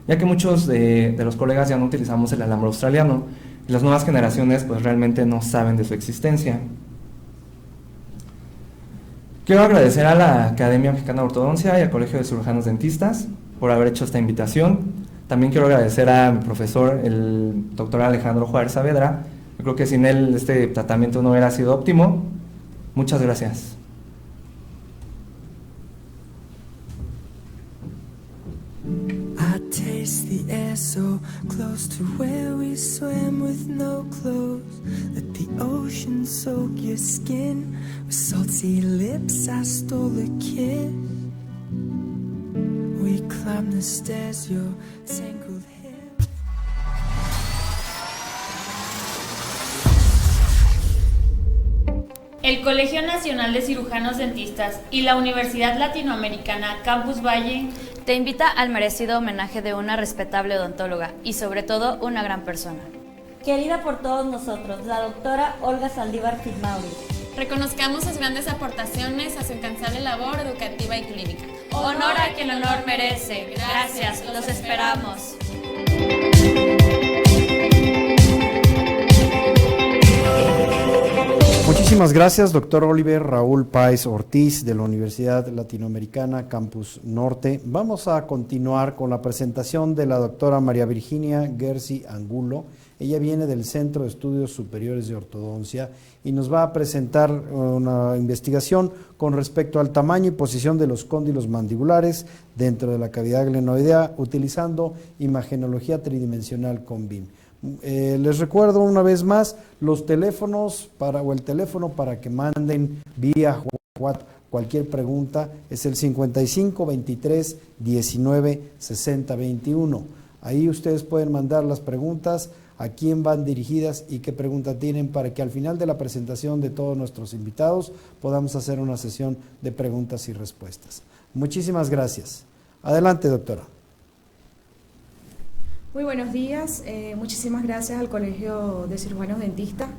ya que muchos de los colegas ya no utilizamos el alambre australiano, y las nuevas generaciones pues realmente no saben de su existencia. Quiero agradecer a la Academia Mexicana de Ortodoncia y al Colegio de Cirujanos Dentistas por haber hecho esta invitación. También quiero agradecer a mi profesor, el doctor Alejandro Juárez Saavedra. Yo creo que sin él este tratamiento no hubiera sido óptimo. Muchas gracias. Taste the air so close to where we swam with no clothes. Let the ocean soak your skin. With salty lips I stole a kiss. We climbed the stairs, your tangled hair. El Colegio Nacional de Cirujanos Dentistas y la Universidad Latinoamericana Campus Valle te invita al merecido homenaje de una respetable odontóloga y sobre todo una gran persona. Querida por todos nosotros, la doctora Olga Saldívar Fitzmaurice. Reconozcamos sus grandes aportaciones a su incansable labor educativa y clínica. Honor a quien honor merece. Gracias, los esperamos. Muchísimas gracias, doctor Oliver Raúl Páez Ortiz de la Universidad Latinoamericana Campus Norte. Vamos a continuar con la presentación de la doctora María Virginia Gersi Angulo. Ella viene del Centro de Estudios Superiores de Ortodoncia y nos va a presentar una investigación con respecto al tamaño y posición de los cóndilos mandibulares dentro de la cavidad glenoidea utilizando imagenología tridimensional con BIM. Les recuerdo una vez más los teléfonos el teléfono para que manden vía WhatsApp cualquier pregunta es el 55 23 19 60 21. Ahí ustedes pueden mandar las preguntas, a quién van dirigidas y qué pregunta tienen para que al final de la presentación de todos nuestros invitados podamos hacer una sesión de preguntas y respuestas. Muchísimas gracias. Adelante, doctora. Muy buenos días, muchísimas gracias al Colegio de Cirujanos Dentistas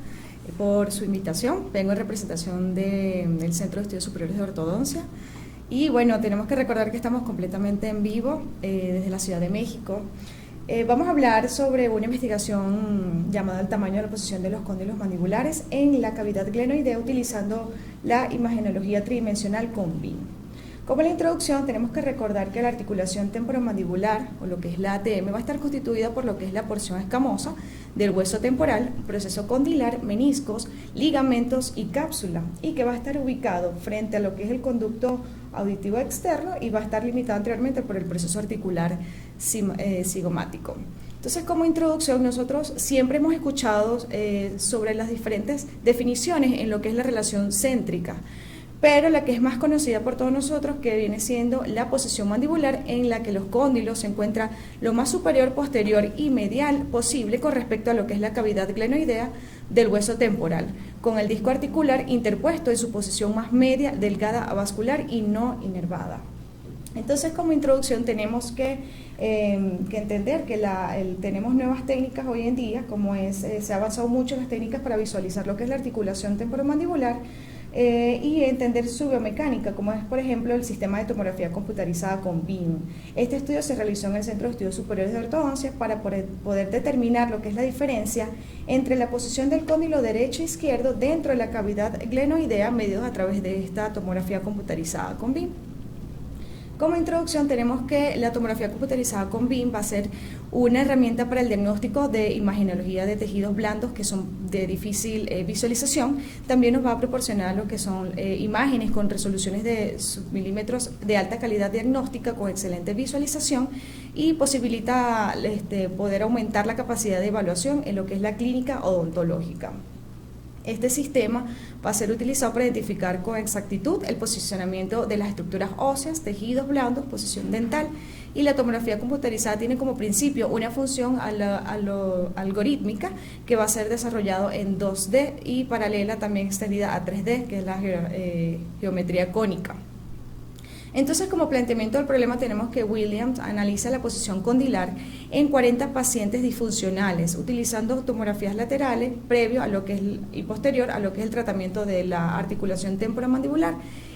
por su invitación. Vengo en representación del Centro de Estudios Superiores de Ortodoncia y bueno, tenemos que recordar que estamos completamente en vivo desde la Ciudad de México. Vamos a hablar sobre una investigación llamada el tamaño de la posición de los cóndilos mandibulares en la cavidad glenoidea utilizando la imagenología tridimensional con BIM. Como la introducción, tenemos que recordar que la articulación temporomandibular, o lo que es la ATM, va a estar constituida por lo que es la porción escamosa del hueso temporal, proceso condilar, meniscos, ligamentos y cápsula, y que va a estar ubicado frente a lo que es el conducto auditivo externo y va a estar limitado anteriormente por el proceso articular cigomático. Entonces, como introducción, nosotros siempre hemos escuchado sobre las diferentes definiciones en lo que es la relación céntrica. pero la que es más conocida por todos nosotros, que viene siendo la posición mandibular, en la que los cóndilos se encuentran lo más superior, posterior y medial posible con respecto a lo que es la cavidad glenoidea del hueso temporal, con el disco articular interpuesto en su posición más media, delgada, avascular y no inervada. Entonces, como introducción tenemos que entender que tenemos nuevas técnicas hoy en día, como se ha avanzado mucho en las técnicas para visualizar lo que es la articulación temporomandibular, y entender su biomecánica, como es, por ejemplo, el sistema de tomografía computarizada con BIM. Este estudio se realizó en el Centro de Estudios Superiores de Ortodoncia para poder determinar lo que es la diferencia entre la posición del cóndilo derecho e izquierdo dentro de la cavidad glenoidea, medidos a través de esta tomografía computarizada con BIM. Como introducción tenemos que la tomografía computarizada con BIM va a ser una herramienta para el diagnóstico de imagenología de tejidos blandos que son de difícil visualización. También nos va a proporcionar lo que son imágenes con resoluciones de submilímetros de alta calidad diagnóstica con excelente visualización y posibilita poder aumentar la capacidad de evaluación en lo que es la clínica odontológica. Este sistema va a ser utilizado para identificar con exactitud el posicionamiento de las estructuras óseas, tejidos blandos, posición dental, y la tomografía computarizada tiene como principio una función algorítmica que va a ser desarrollado en 2D y paralela también extendida a 3D, que es la geometría cónica. Entonces, como planteamiento del problema tenemos que Williams analiza la posición condilar en 40 pacientes disfuncionales, utilizando tomografías laterales previo a lo que es y posterior a lo que es el tratamiento de la articulación temporomandibular,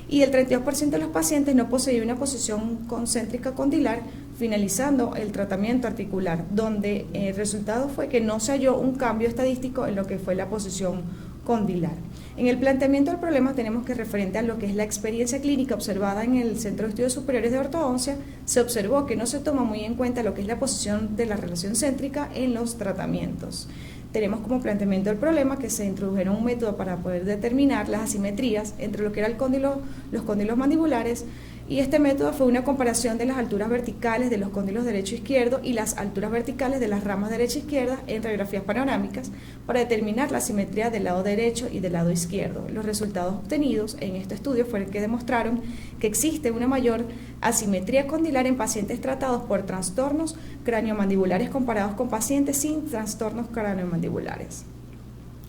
y el 32% de los pacientes no poseía una posición concéntrica condilar, finalizando el tratamiento articular, donde el resultado fue que no se halló un cambio estadístico en lo que fue la posición condilar. En el planteamiento del problema tenemos que, referente a lo que es la experiencia clínica observada en el Centro de Estudios Superiores de Ortodoncia, se observó que no se toma muy en cuenta lo que es la posición de la relación céntrica en los tratamientos. Tenemos como planteamiento del problema que se introdujeron un método para poder determinar las asimetrías entre lo que era los cóndilos mandibulares, y este método fue una comparación de las alturas verticales de los cóndilos derecho e izquierdo y las alturas verticales de las ramas derecha e izquierda en radiografías panorámicas para determinar la simetría del lado derecho y del lado izquierdo. Los resultados obtenidos en este estudio fueron que demostraron que existe una mayor asimetría condilar en pacientes tratados por trastornos craniomandibulares comparados con pacientes sin trastornos craniomandibulares.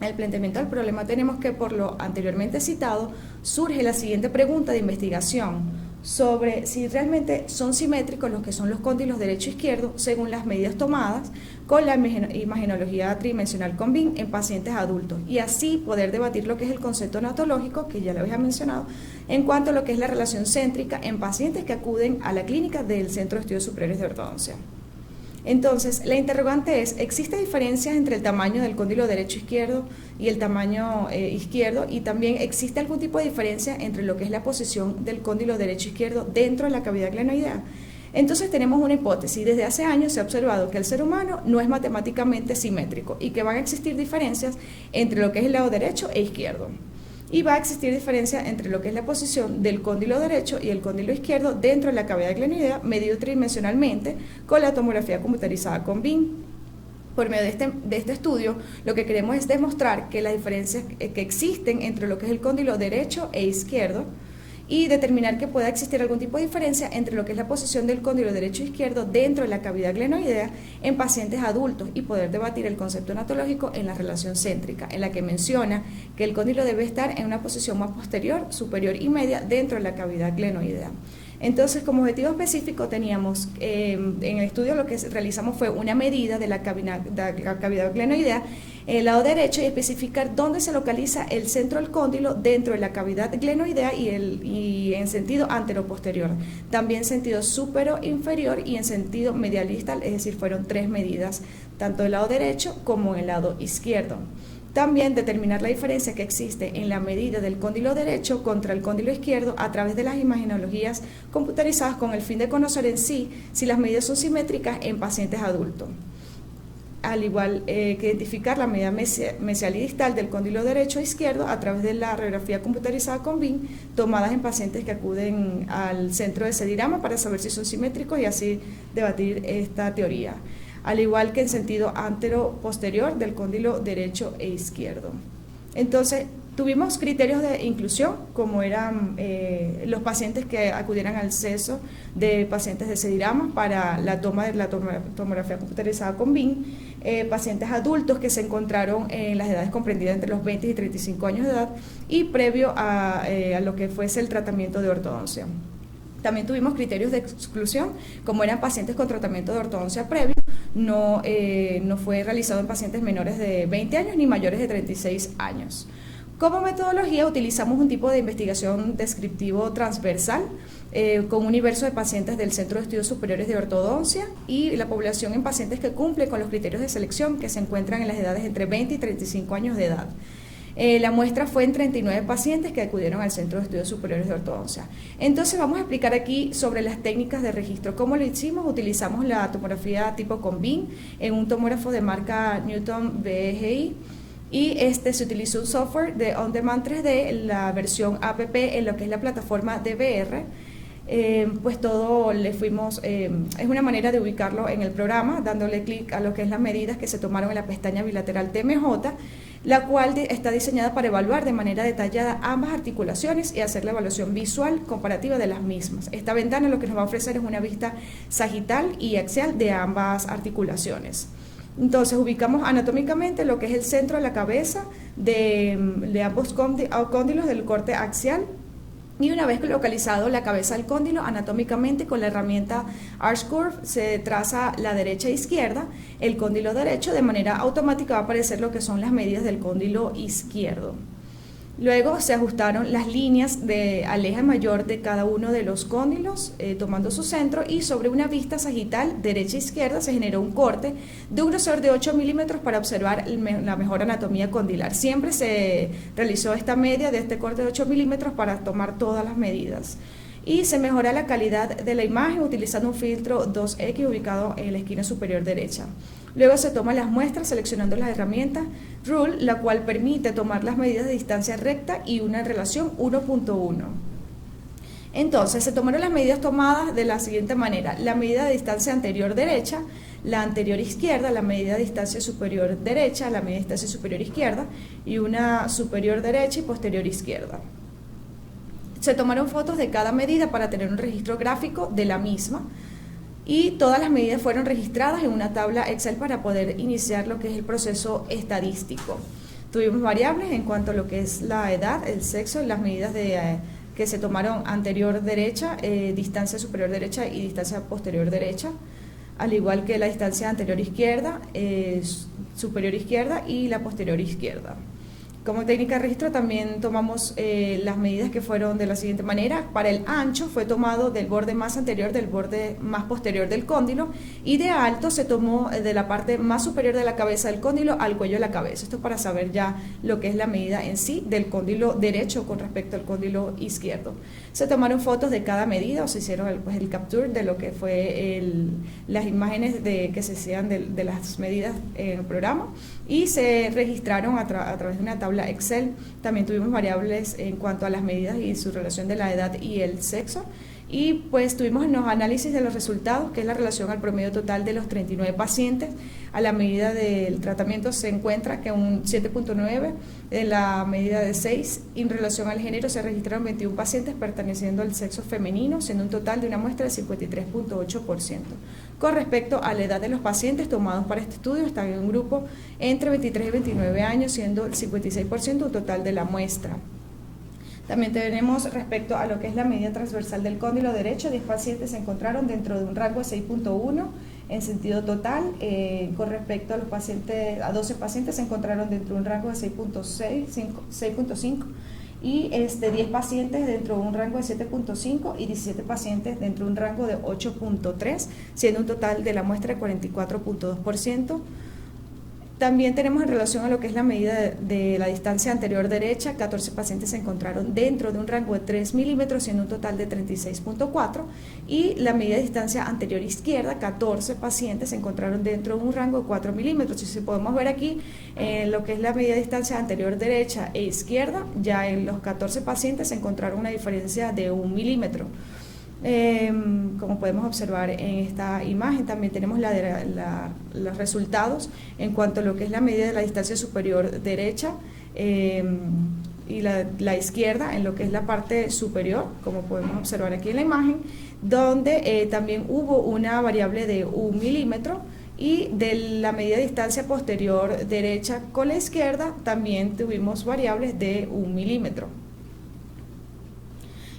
En el planteamiento del problema tenemos que, por lo anteriormente citado, surge la siguiente pregunta de investigación sobre si realmente son simétricos los que son los cóndilos derecho e izquierdo según las medidas tomadas con la imagenología tridimensional con BIM en pacientes adultos, y así poder debatir lo que es el concepto neurológico, que ya lo había mencionado, en cuanto a lo que es la relación céntrica en pacientes que acuden a la clínica del Centro de Estudios Superiores de Ortodoncia. Entonces, la interrogante es, ¿existe diferencia entre el tamaño del cóndilo derecho-izquierdo y el tamaño izquierdo? Y también, ¿existe algún tipo de diferencia entre lo que es la posición del cóndilo derecho-izquierdo dentro de la cavidad glenoidea? Entonces, tenemos una hipótesis. Desde hace años se ha observado que el ser humano no es matemáticamente simétrico y que van a existir diferencias entre lo que es el lado derecho e izquierdo. Y va a existir diferencia entre lo que es la posición del cóndilo derecho y el cóndilo izquierdo dentro de la cavidad glenoidea, medido tridimensionalmente con la tomografía computarizada con BIM. Por medio de este estudio, lo que queremos es demostrar que las diferencias que existen entre lo que es el cóndilo derecho e izquierdo, y determinar que pueda existir algún tipo de diferencia entre lo que es la posición del cóndilo derecho e izquierdo dentro de la cavidad glenoidea en pacientes adultos, y poder debatir el concepto neurológico en la relación céntrica, en la que menciona que el cóndilo debe estar en una posición más posterior, superior y media dentro de la cavidad glenoidea. Entonces, como objetivo específico teníamos, en el estudio lo que realizamos fue una medida de la cavidad glenoidea en el lado derecho y especificar dónde se localiza el centro del cóndilo dentro de la cavidad glenoidea y en sentido antero-posterior. También en sentido supero-inferior y en sentido medial-distal, es decir, fueron 3 medidas, tanto del lado derecho como en el lado izquierdo. También determinar la diferencia que existe en la medida del cóndilo derecho contra el cóndilo izquierdo a través de las imagenologías computarizadas, con el fin de conocer en sí si las medidas son simétricas en pacientes adultos. Al igual que identificar la medida mesial y distal del cóndilo derecho e izquierdo a través de la radiografía computarizada con BIM tomadas en pacientes que acuden al centro de CEDIRAMA para saber si son simétricos y así debatir esta teoría, al igual que en sentido antero-posterior del cóndilo derecho e izquierdo. Entonces, Tuvimos criterios de inclusión, como eran los pacientes que acudieran al CESO de pacientes de CEDIRAMA para la toma de la tomografía computarizada con BIM, pacientes adultos que se encontraron en las edades comprendidas entre los 20 y 35 años de edad y previo a lo que fuese el tratamiento de ortodoncia. También tuvimos criterios de exclusión, como eran pacientes con tratamiento de ortodoncia previo, no fue realizado en pacientes menores de 20 años ni mayores de 36 años. Como metodología utilizamos un tipo de investigación descriptivo transversal con un universo de pacientes del Centro de Estudios Superiores de Ortodoncia y la población en pacientes que cumplen con los criterios de selección que se encuentran en las edades entre 20 y 35 años de edad. La muestra fue en 39 pacientes que acudieron al Centro de Estudios Superiores de Ortodoncia. Entonces vamos a explicar aquí sobre las técnicas de registro. ¿Cómo lo hicimos? Utilizamos la tomografía tipo con BIM en un tomógrafo de marca Newton BGI y se utilizó un software de On Demand 3D, la versión APP en lo que es la plataforma DBR. Pues todo le fuimos, es una manera de ubicarlo en el programa, dándole clic a lo que es las medidas que se tomaron en la pestaña bilateral TMJ, la cual está diseñada para evaluar de manera detallada ambas articulaciones y hacer la evaluación visual comparativa de las mismas. Esta ventana lo que nos va a ofrecer es una vista sagital y axial de ambas articulaciones. Entonces ubicamos anatómicamente lo que es el centro de la cabeza de ambos cóndilos del corte axial. Y una vez localizado la cabeza del cóndilo, anatómicamente con la herramienta ArchCurve se traza la derecha e izquierda, el cóndilo derecho, de manera automática va a aparecer lo que son las medidas del cóndilo izquierdo. Luego se ajustaron las líneas de aleja mayor de cada uno de los cóndilos, tomando su centro, y sobre una vista sagital derecha e izquierda se generó un corte de un grosor de 8 milímetros para observar la mejor anatomía condilar. Siempre se realizó esta media de este corte de 8 milímetros para tomar todas las medidas. Y se mejora la calidad de la imagen utilizando un filtro 2X ubicado en la esquina superior derecha. Luego se toman las muestras seleccionando las herramientas Rule, la cual permite tomar las medidas de distancia recta y una en relación 1.1. Entonces se tomaron las medidas tomadas de la siguiente manera: la medida de distancia anterior derecha, la anterior izquierda, la medida de distancia superior derecha, la medida de distancia superior izquierda y una superior derecha y posterior izquierda. Se tomaron fotos de cada medida para tener un registro gráfico de la misma. Y todas las medidas fueron registradas en una tabla Excel para poder iniciar lo que es el proceso estadístico. Tuvimos variables en cuanto a lo que es la edad, el sexo, las medidas que se tomaron anterior derecha, distancia superior derecha y distancia posterior derecha, al igual que la distancia anterior izquierda, superior izquierda y la posterior izquierda. Como técnica de registro también tomamos las medidas que fueron de la siguiente manera. Para el ancho fue tomado del borde más anterior del borde más posterior del cóndilo, y de alto se tomó de la parte más superior de la cabeza del cóndilo al cuello de la cabeza. Esto para saber ya lo que es la medida en sí del cóndilo derecho con respecto al cóndilo izquierdo. Se tomaron fotos de cada medida, o se hicieron el capture de lo que fue las imágenes que se hacían de las medidas en el programa, y se registraron a través de una tabla Excel. También tuvimos variables en cuanto a las medidas y su relación de la edad y el sexo. Y pues tuvimos los análisis de los resultados, que es la relación al promedio total de los 39 pacientes. A la medida del tratamiento se encuentra que un 7.9, en la medida de 6, en relación al género se registraron 21 pacientes perteneciendo al sexo femenino, siendo un total de una muestra de 53.8%. Con respecto a la edad de los pacientes tomados para este estudio, están en un grupo entre 23 y 29 años, siendo el 56% un total de la muestra. También tenemos respecto a lo que es la medida transversal del cóndilo derecho, 10 pacientes se encontraron dentro de un rango de 6.1 en sentido total. Con respecto a los pacientes, a 12 pacientes se encontraron dentro de un rango de 6.5 y 10 pacientes dentro de un rango de 7.5 y 17 pacientes dentro de un rango de 8.3, siendo un total de la muestra de 44.2%. También tenemos en relación a lo que es la medida de la distancia anterior derecha, 14 pacientes se encontraron dentro de un rango de 3 milímetros, siendo un total de 36.4, y la medida de distancia anterior izquierda, 14 pacientes se encontraron dentro de un rango de 4 milímetros. Y si podemos ver aquí, lo que es la medida de distancia anterior derecha e izquierda, ya en los 14 pacientes se encontraron una diferencia de 1 milímetro. Como podemos observar en esta imagen, también tenemos los resultados en cuanto a lo que es la medida de la distancia superior derecha la izquierda en lo que es la parte superior, como podemos observar aquí en la imagen, donde también hubo una variable de 1 milímetro, y de la medida de distancia posterior derecha con la izquierda también tuvimos variables de 1 milímetro.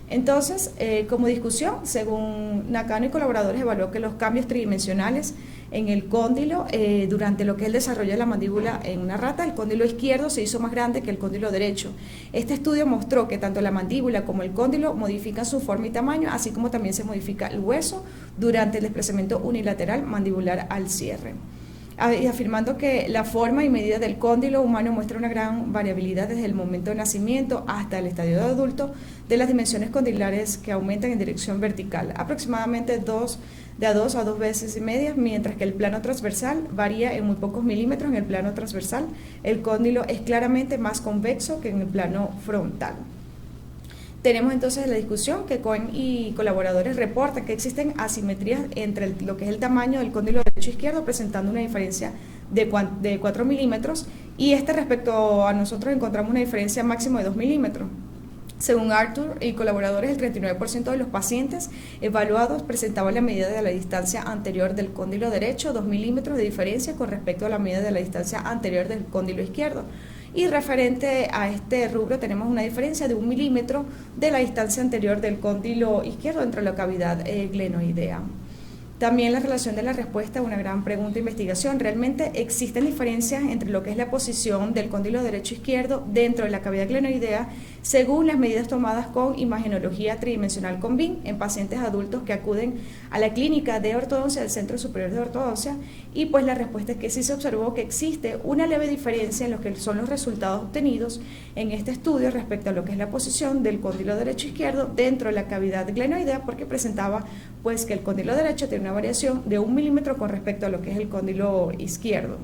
Entonces, como discusión, según Nakano y colaboradores, evaluó que los cambios tridimensionales en el cóndilo durante lo que es el desarrollo de la mandíbula en una rata, el cóndilo izquierdo se hizo más grande que el cóndilo derecho. Este estudio mostró que tanto la mandíbula como el cóndilo modifican su forma y tamaño, así como también se modifica el hueso durante el desplazamiento unilateral mandibular al cierre. Y afirmando que la forma y medida del cóndilo humano muestra una gran variabilidad desde el momento de nacimiento hasta el estadio de adulto, de las dimensiones condilares que aumentan en dirección vertical, aproximadamente de a 2 a 2 veces y media, mientras que el plano transversal varía en muy pocos milímetros. En el plano transversal, el cóndilo es claramente más convexo que en el plano frontal. Tenemos entonces la discusión que Cohen y colaboradores reportan que existen asimetrías entre lo que es el tamaño del cóndilo derecho e izquierdo, presentando una diferencia de 4 milímetros, y respecto a nosotros encontramos una diferencia máxima de 2 milímetros. Según Arthur y colaboradores, el 39% de los pacientes evaluados presentaban la medida de la distancia anterior del cóndilo derecho, 2 milímetros de diferencia con respecto a la medida de la distancia anterior del cóndilo izquierdo. Y referente a este rubro tenemos una diferencia de 1 milímetro de la distancia anterior del cóndilo izquierdo entre la cavidad glenoidea. También la relación de la respuesta a una gran pregunta de investigación. ¿Realmente existen diferencias entre lo que es la posición del cóndilo derecho e izquierdo dentro de la cavidad glenoidea según las medidas tomadas con imagenología tridimensional con BIM en pacientes adultos que acuden a la clínica de ortodoncia del Centro Superior de Ortodoncia? Y pues la respuesta es que sí se observó que existe una leve diferencia en lo que son los resultados obtenidos en este estudio respecto a lo que es la posición del cóndilo derecho e izquierdo dentro de la cavidad glenoidea, porque presentaba pues que el cóndilo derecho tiene una variación de 1 milímetro con respecto a lo que es el cóndilo izquierdo.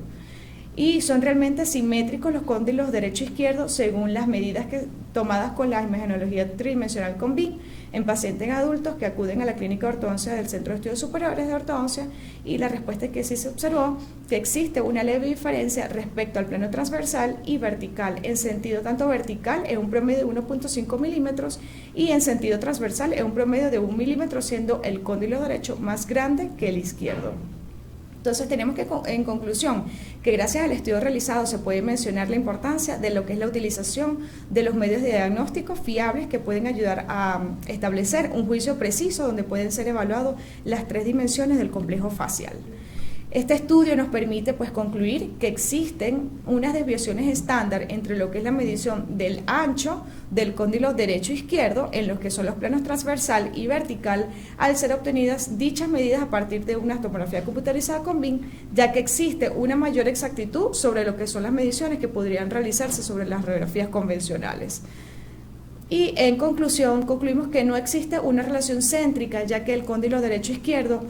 Y son realmente simétricos los cóndilos derecho e izquierdo según las medidas tomadas con la imagenología tridimensional con BIM en pacientes adultos que acuden a la clínica de ortodoncia del Centro de Estudios Superiores de Ortodoncia, y la respuesta es que sí se observó que existe una leve diferencia respecto al plano transversal y vertical. En sentido tanto vertical es un promedio de 1.5 milímetros y en sentido transversal es un promedio de 1 milímetro, siendo el cóndilo derecho más grande que el izquierdo. Entonces tenemos que, en conclusión, que gracias al estudio realizado se puede mencionar la importancia de lo que es la utilización de los medios de diagnóstico fiables que pueden ayudar a establecer un juicio preciso donde pueden ser evaluadas las 3 dimensiones del complejo facial. Este estudio nos permite pues concluir que existen unas desviaciones estándar entre lo que es la medición del ancho del cóndilo derecho e izquierdo en lo que son los planos transversal y vertical, al ser obtenidas dichas medidas a partir de una tomografía computarizada con BIM, ya que existe una mayor exactitud sobre lo que son las mediciones que podrían realizarse sobre las radiografías convencionales. Y en conclusión, concluimos que no existe una relación céntrica, ya que el cóndilo derecho e izquierdo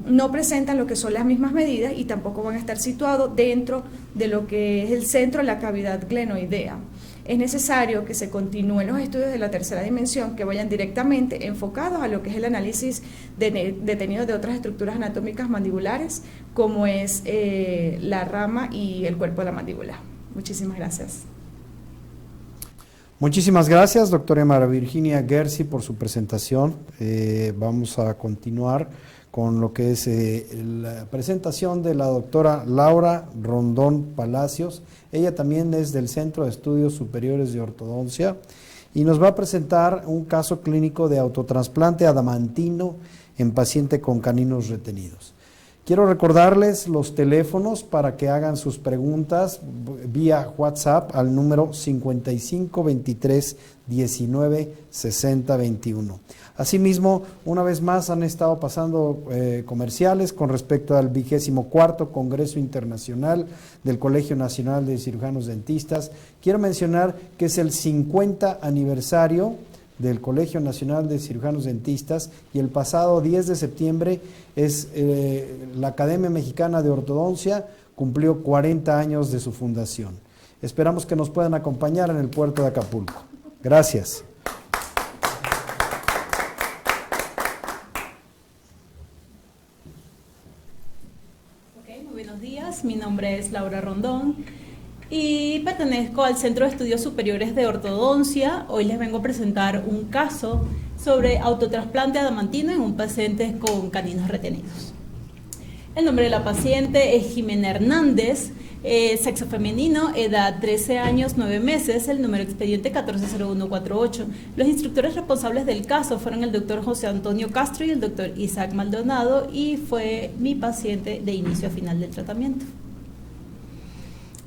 no presentan lo que son las mismas medidas y tampoco van a estar situados dentro de lo que es el centro de la cavidad glenoidea. Es necesario que se continúen los estudios de la tercera dimensión que vayan directamente enfocados a lo que es el análisis detenido de otras estructuras anatómicas mandibulares, como es la rama y el cuerpo de la mandíbula. Muchísimas gracias. Muchísimas gracias, doctora María Virginia Gersi, por su presentación. Vamos a continuar con lo que es la presentación de la doctora Laura Rondón Palacios. Ella también es del Centro de Estudios Superiores de Ortodoncia y nos va a presentar un caso clínico de autotrasplante adamantino en paciente con caninos retenidos. Quiero recordarles los teléfonos para que hagan sus preguntas vía WhatsApp al número 55 23 19 60 21. Asimismo, una vez más han estado pasando comerciales con respecto al 24º Congreso Internacional del Colegio Nacional de Cirujanos Dentistas. Quiero mencionar que es el 50 aniversario del Colegio Nacional de Cirujanos Dentistas y el pasado 10 de septiembre es la Academia Mexicana de Ortodoncia cumplió 40 años de su fundación. Esperamos que nos puedan acompañar en el puerto de Acapulco. Gracias. Muy buenos días, mi nombre es Laura Rondón y pertenezco al Centro de Estudios Superiores de Ortodoncia. Hoy les vengo a presentar un caso sobre autotrasplante adamantino en un paciente con caninos retenidos. El nombre de la paciente es Jimena Hernández, sexo femenino, edad 13 años 9 meses, el número de expediente 140148. Los instructores responsables del caso fueron el doctor José Antonio Castro y el doctor Isaac Maldonado, y fue mi paciente de inicio a final del tratamiento.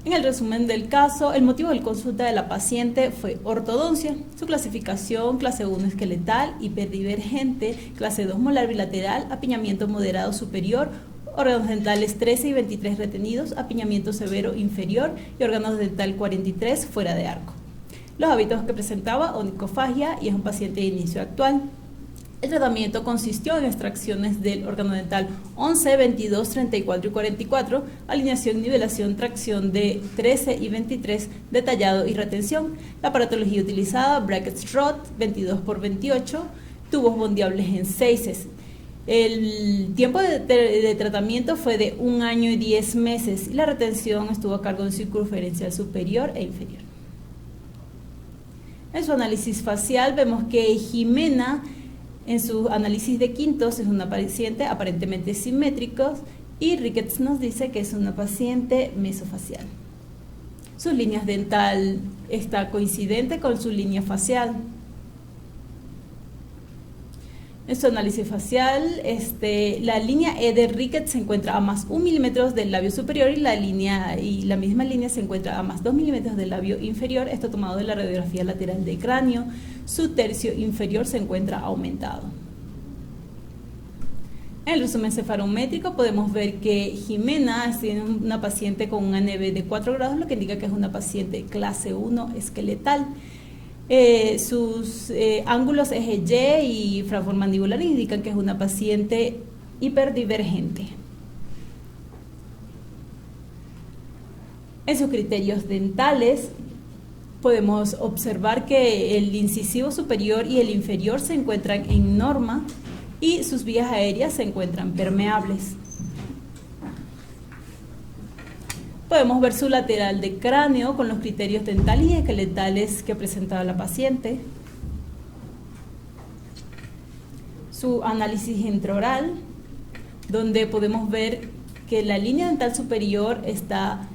En el resumen del caso, el motivo de consulta de la paciente fue ortodoncia. Su clasificación: clase 1 esqueletal, hiperdivergente, clase 2 molar bilateral, apiñamiento moderado superior, órganos dentales 13 y 23 retenidos, apiñamiento severo inferior y órganos dental 43 fuera de arco. Los hábitos que presentaba: onicofagia, y es un paciente de inicio actual. El tratamiento consistió en extracciones del órgano dental 11, 22, 34 y 44, alineación, nivelación, tracción de 13 y 23, detallado y retención. La aparatología utilizada: bracket Strott 22 por 28, tubos bondeables en 6. El tiempo de tratamiento fue de 1 año y 10 meses y la retención estuvo a cargo de circunferencial superior e inferior. En su análisis facial vemos que Jimena, en su análisis de quintos, es una paciente aparentemente simétrica, y Ricketts nos dice que es una paciente mesofacial. Sus líneas dental está coincidente con su línea facial. En su análisis facial, la línea E de Ricketts se encuentra a más 1 milímetro del labio superior y la misma línea se encuentra a más 2 milímetros del labio inferior. Esto tomado de la radiografía lateral de cráneo. Su tercio inferior se encuentra aumentado. En el resumen cefarométrico podemos ver que Jimena es una paciente con un ANB de 4 grados, lo que indica que es una paciente clase 1 esqueletal. Sus ángulos eje Y y fragmomandibulares indican que es una paciente hiperdivergente. En sus criterios dentales podemos observar que el incisivo superior y el inferior se encuentran en norma y sus vías aéreas se encuentran permeables. Podemos ver su lateral de cráneo con los criterios dentales y esqueletales que presentaba la paciente. Su análisis intraoral, donde podemos ver que la línea dental superior está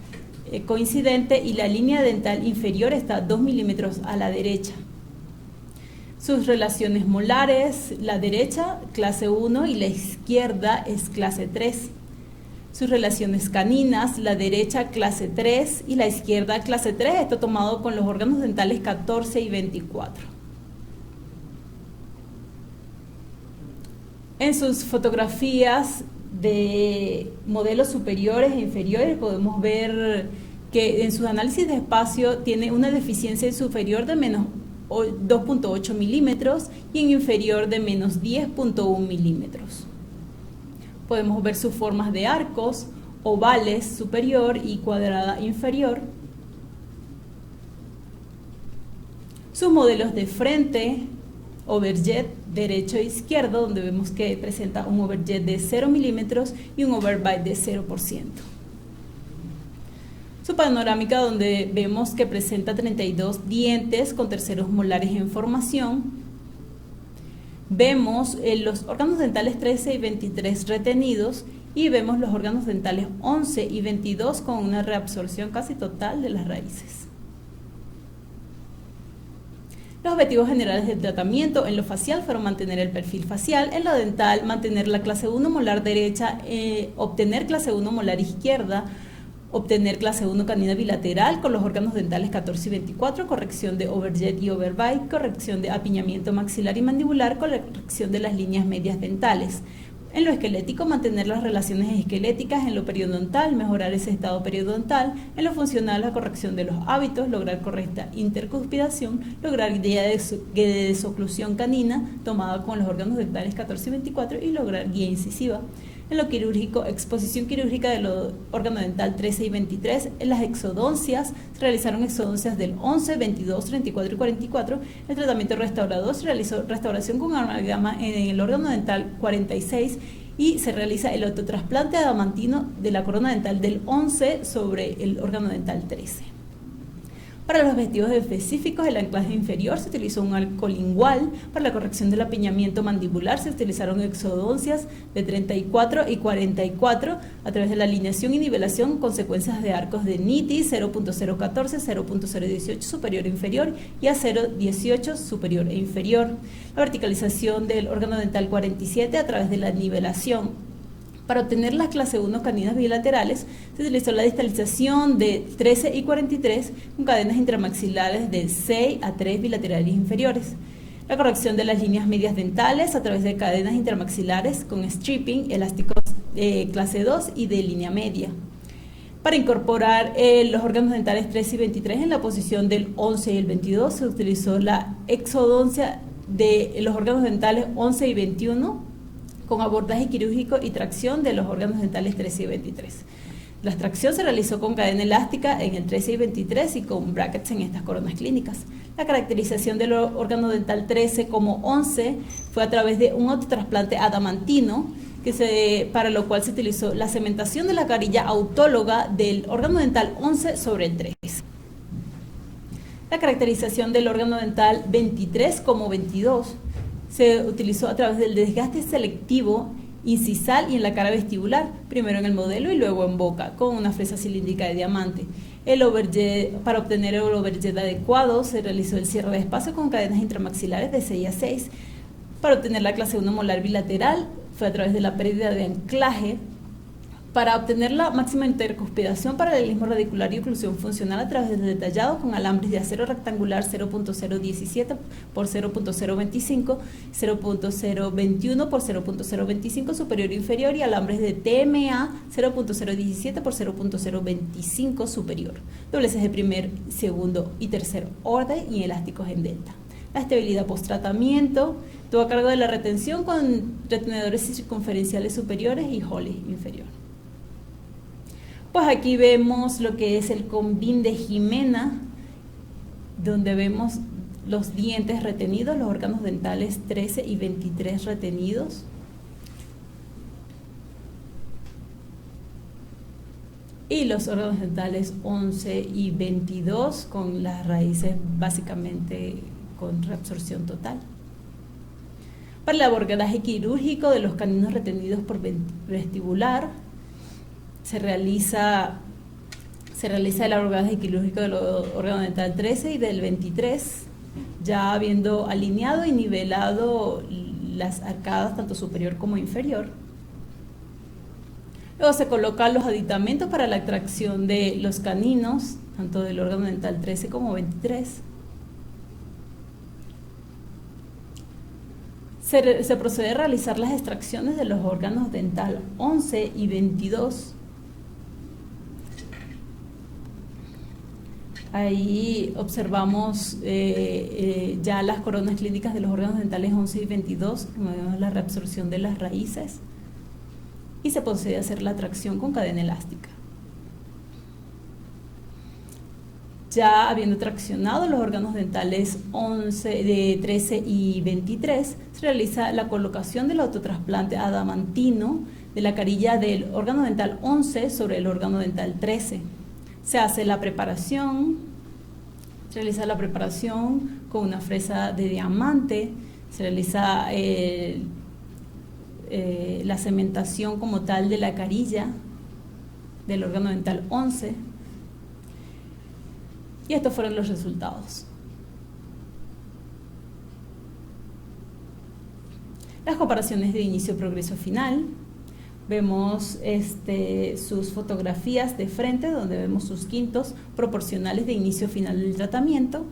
coincidente y la línea dental inferior está 2 milímetros a la derecha. Sus relaciones molares: la derecha clase 1 y la izquierda es clase 3. Sus relaciones caninas: la derecha clase 3 y la izquierda clase 3, esto tomado con los órganos dentales 14 y 24. En sus fotografías de modelos superiores e inferiores podemos ver que en sus análisis de espacio tiene una deficiencia superior de menos 2.8 milímetros y en inferior de menos 10.1 milímetros. Podemos ver sus formas de arcos: ovales superior y cuadrada inferior. Sus modelos de frente: overjet derecho e izquierdo, donde vemos que presenta un overjet de 0 milímetros y un overbite de 0%. Su panorámica, donde vemos que presenta 32 dientes con terceros molares en formación. Vemos los órganos dentales 13 y 23 retenidos y vemos los órganos dentales 11 y 22 con una reabsorción casi total de las raíces. Los objetivos generales del tratamiento: en lo facial fueron mantener el perfil facial; en lo dental, mantener la clase 1 molar derecha, obtener clase 1 molar izquierda, obtener clase 1 canina bilateral con los órganos dentales 14 y 24, corrección de overjet y overbite, corrección de apiñamiento maxilar y mandibular, corrección de las líneas medias dentales. En lo esquelético, mantener las relaciones esqueléticas; en lo periodontal, mejorar ese estado periodontal; en lo funcional, la corrección de los hábitos, lograr correcta intercuspidación, lograr guía de desoclusión canina tomada con los órganos dentales 14 y 24 y lograr guía incisiva. En lo quirúrgico, exposición quirúrgica de los órganos dental 13 y 23. En las exodoncias, se realizaron exodoncias del 11, 22, 34 y 44. El tratamiento restaurador, se realizó restauración con amalgama en el órgano dental 46 y se realiza el autotrasplante adamantino de la corona dental del 11 sobre el órgano dental 13. Para los objetivos específicos del anclaje inferior se utilizó un arco lingual. Para la corrección del apiñamiento mandibular se utilizaron exodoncias de 34 y 44 a través de la alineación y nivelación con secuencias de arcos de Nitti 0.014, 0.018 superior e inferior y a 0.18 superior e inferior. La verticalización del órgano dental 47 a través de la nivelación. Para obtener las clase 1 caninos bilaterales se utilizó la distalización de 13 y 43 con cadenas intramaxilares de 6 a 3 bilaterales inferiores. La corrección de las líneas medias dentales a través de cadenas intramaxilares con stripping, elásticos clase 2 y de línea media. Para incorporar los órganos dentales 3 y 23 en la posición del 11 y el 22 se utilizó la exodoncia de los órganos dentales 11 y 21 con abordaje quirúrgico y tracción de los órganos dentales 13 y 23. La extracción se realizó con cadena elástica en el 13 y 23 y con brackets en estas coronas clínicas. La caracterización del órgano dental 13 como 11 fue a través de un autotrasplante adamantino, para lo cual se utilizó la cementación de la carilla autóloga del órgano dental 11 sobre el 3. La caracterización del órgano dental 23 como 22 se utilizó a través del desgaste selectivo incisal y en la cara vestibular, primero en el modelo y luego en boca, con una fresa cilíndrica de diamante. Para obtener el overjet adecuado se realizó el cierre de espacio con cadenas intramaxilares de 6 a 6. Para obtener la clase 1 molar bilateral fue a través de la pérdida de anclaje. Para obtener la máxima intercuspidación, paralelismo radicular y oclusión funcional a través del detallado con alambres de acero rectangular 0.017 por 0.025, 0.021 por 0.025 superior e inferior y alambres de TMA 0.017 por 0.025 superior, dobleces de primer, segundo y tercer orden y elásticos en delta. La estabilidad post-tratamiento tuvo a cargo de la retención con retenedores circunferenciales superiores y Holly inferior. Pues aquí vemos lo que es el combín de Jimena, donde vemos los dientes retenidos, los órganos dentales 13 y 23 retenidos. Y los órganos dentales 11 y 22 con las raíces básicamente con reabsorción total. Para el abordaje quirúrgico de los caninos retenidos por vestibular, se realiza el abordaje quirúrgico del órgano dental 13 y del 23, ya habiendo alineado y nivelado las arcadas tanto superior como inferior. Luego se colocan los aditamentos para la extracción de los caninos, tanto del órgano dental 13 como 23. Se procede a realizar las extracciones de los órganos dental 11 y 22. Ahí observamos ya las coronas clínicas de los órganos dentales 11 y 22, vemos la reabsorción de las raíces y se procede a hacer la tracción con cadena elástica. Ya habiendo traccionado los órganos dentales 13 y 23, se realiza la colocación del autotrasplante adamantino de la carilla del órgano dental 11 sobre el órgano dental 13. Se hace la preparación, se realiza la preparación con una fresa de diamante, se realiza la cementación como tal de la carilla del órgano dental 11 y estos fueron los resultados. Las comparaciones de inicio, progreso, final. Vemos sus fotografías de frente, donde vemos sus quintos proporcionales de inicio final del tratamiento.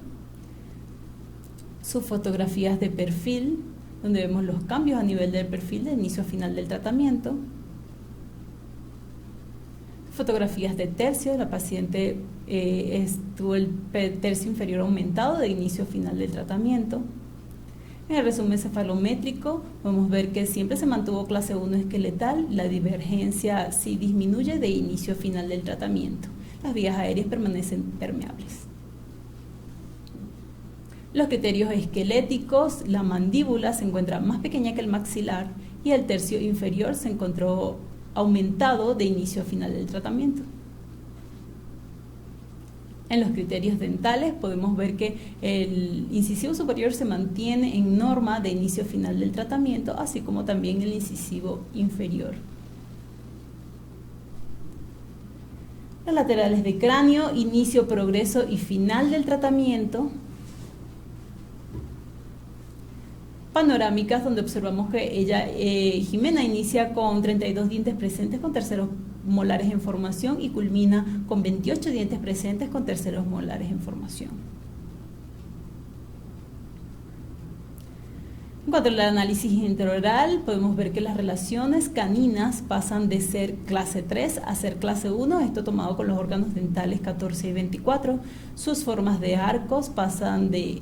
Sus fotografías de perfil, donde vemos los cambios a nivel del perfil de inicio a final del tratamiento. Fotografías de tercio, la paciente tuvo el tercio inferior aumentado de inicio a final del tratamiento. En el resumen cefalométrico podemos ver que siempre se mantuvo clase 1 esqueletal, la divergencia sí disminuye de inicio a final del tratamiento. Las vías aéreas permanecen permeables. Los criterios esqueléticos, la mandíbula se encuentra más pequeña que el maxilar y el tercio inferior se encontró aumentado de inicio a final del tratamiento. En los criterios dentales podemos ver que el incisivo superior se mantiene en norma de inicio final del tratamiento, así como también el incisivo inferior. Los laterales de cráneo, inicio, progreso y final del tratamiento. Panorámicas, donde observamos que Jimena inicia con 32 dientes presentes con terceros molares en formación y culmina con 28 dientes presentes con terceros molares en formación. En cuanto al análisis intraoral, podemos ver que las relaciones caninas pasan de ser clase 3 a ser clase 1, esto tomado con los órganos dentales 14 y 24. Sus formas de arcos pasan de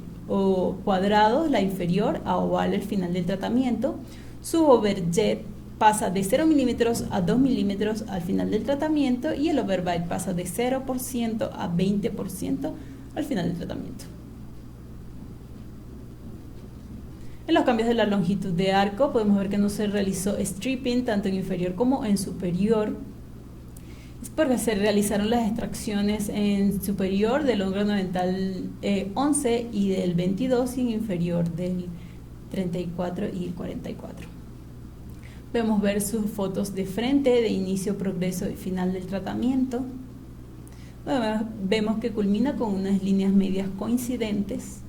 cuadrado, la inferior, a oval el final del tratamiento. Su overjet pasa de 0 milímetros a 2 milímetros al final del tratamiento y el overbite pasa de 0% a 20% al final del tratamiento. En los cambios de la longitud de arco podemos ver que no se realizó stripping tanto en inferior como en superior. Es porque se realizaron las extracciones en superior del órgano dental 11 y del 22 y en inferior del 34 y 44. Podemos ver sus fotos de frente, de inicio, progreso y final del tratamiento. Vemos que culmina con unas líneas medias coincidentes.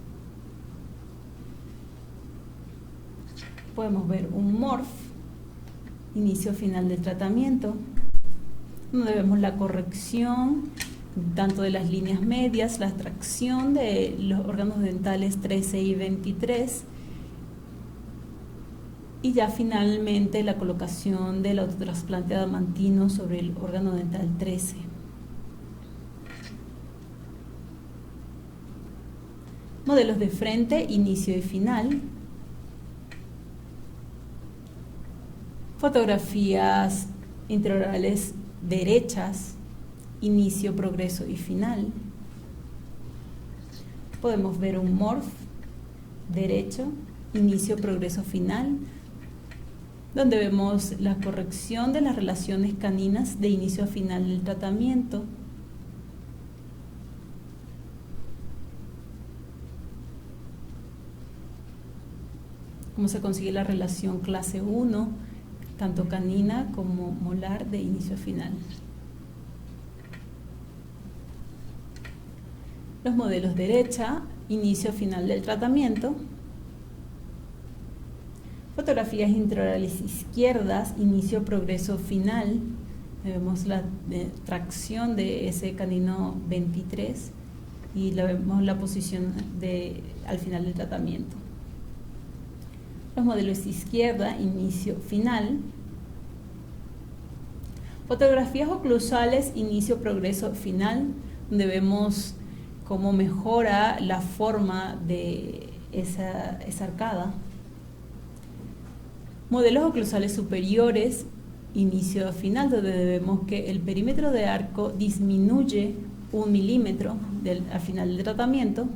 Podemos ver un morph, inicio, final del tratamiento, donde vemos la corrección tanto de las líneas medias, la extracción de los órganos dentales 13 y 23, y ya finalmente la colocación del autotrasplante adamantino sobre el órgano dental 13. Modelos de frente, inicio y final. Fotografías intraorales derechas, inicio, progreso y final. Podemos ver un morph derecho, inicio, progreso, final, donde vemos la corrección de las relaciones caninas de inicio a final del tratamiento. Cómo se consigue la relación clase 1, tanto canina como molar de inicio a final. Los modelos derecha, inicio a final del tratamiento. Fotografías intraorales izquierdas, inicio, progreso, final. Vemos la tracción de ese canino 23 y vemos la posición al final del tratamiento. Los modelos izquierda, inicio, final. Fotografías oclusales, inicio, progreso, final, donde vemos cómo mejora la forma de esa arcada. Modelos oclusales superiores, inicio a final, donde vemos que el perímetro de arco disminuye 1 milímetro al final del tratamiento.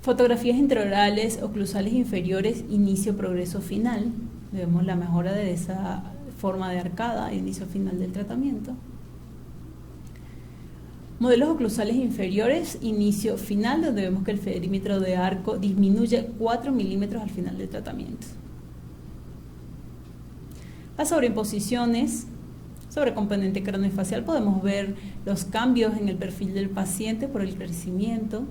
Fotografías intraorales oclusales inferiores, inicio, progreso, final. Vemos la mejora de esa forma de arcada, inicio, final del tratamiento. Modelos oclusales inferiores, inicio, final, donde vemos que el perímetro de arco disminuye 4 milímetros al final del tratamiento. Las sobreimposiciones sobre componente craneofacial, podemos ver los cambios en el perfil del paciente por el crecimiento.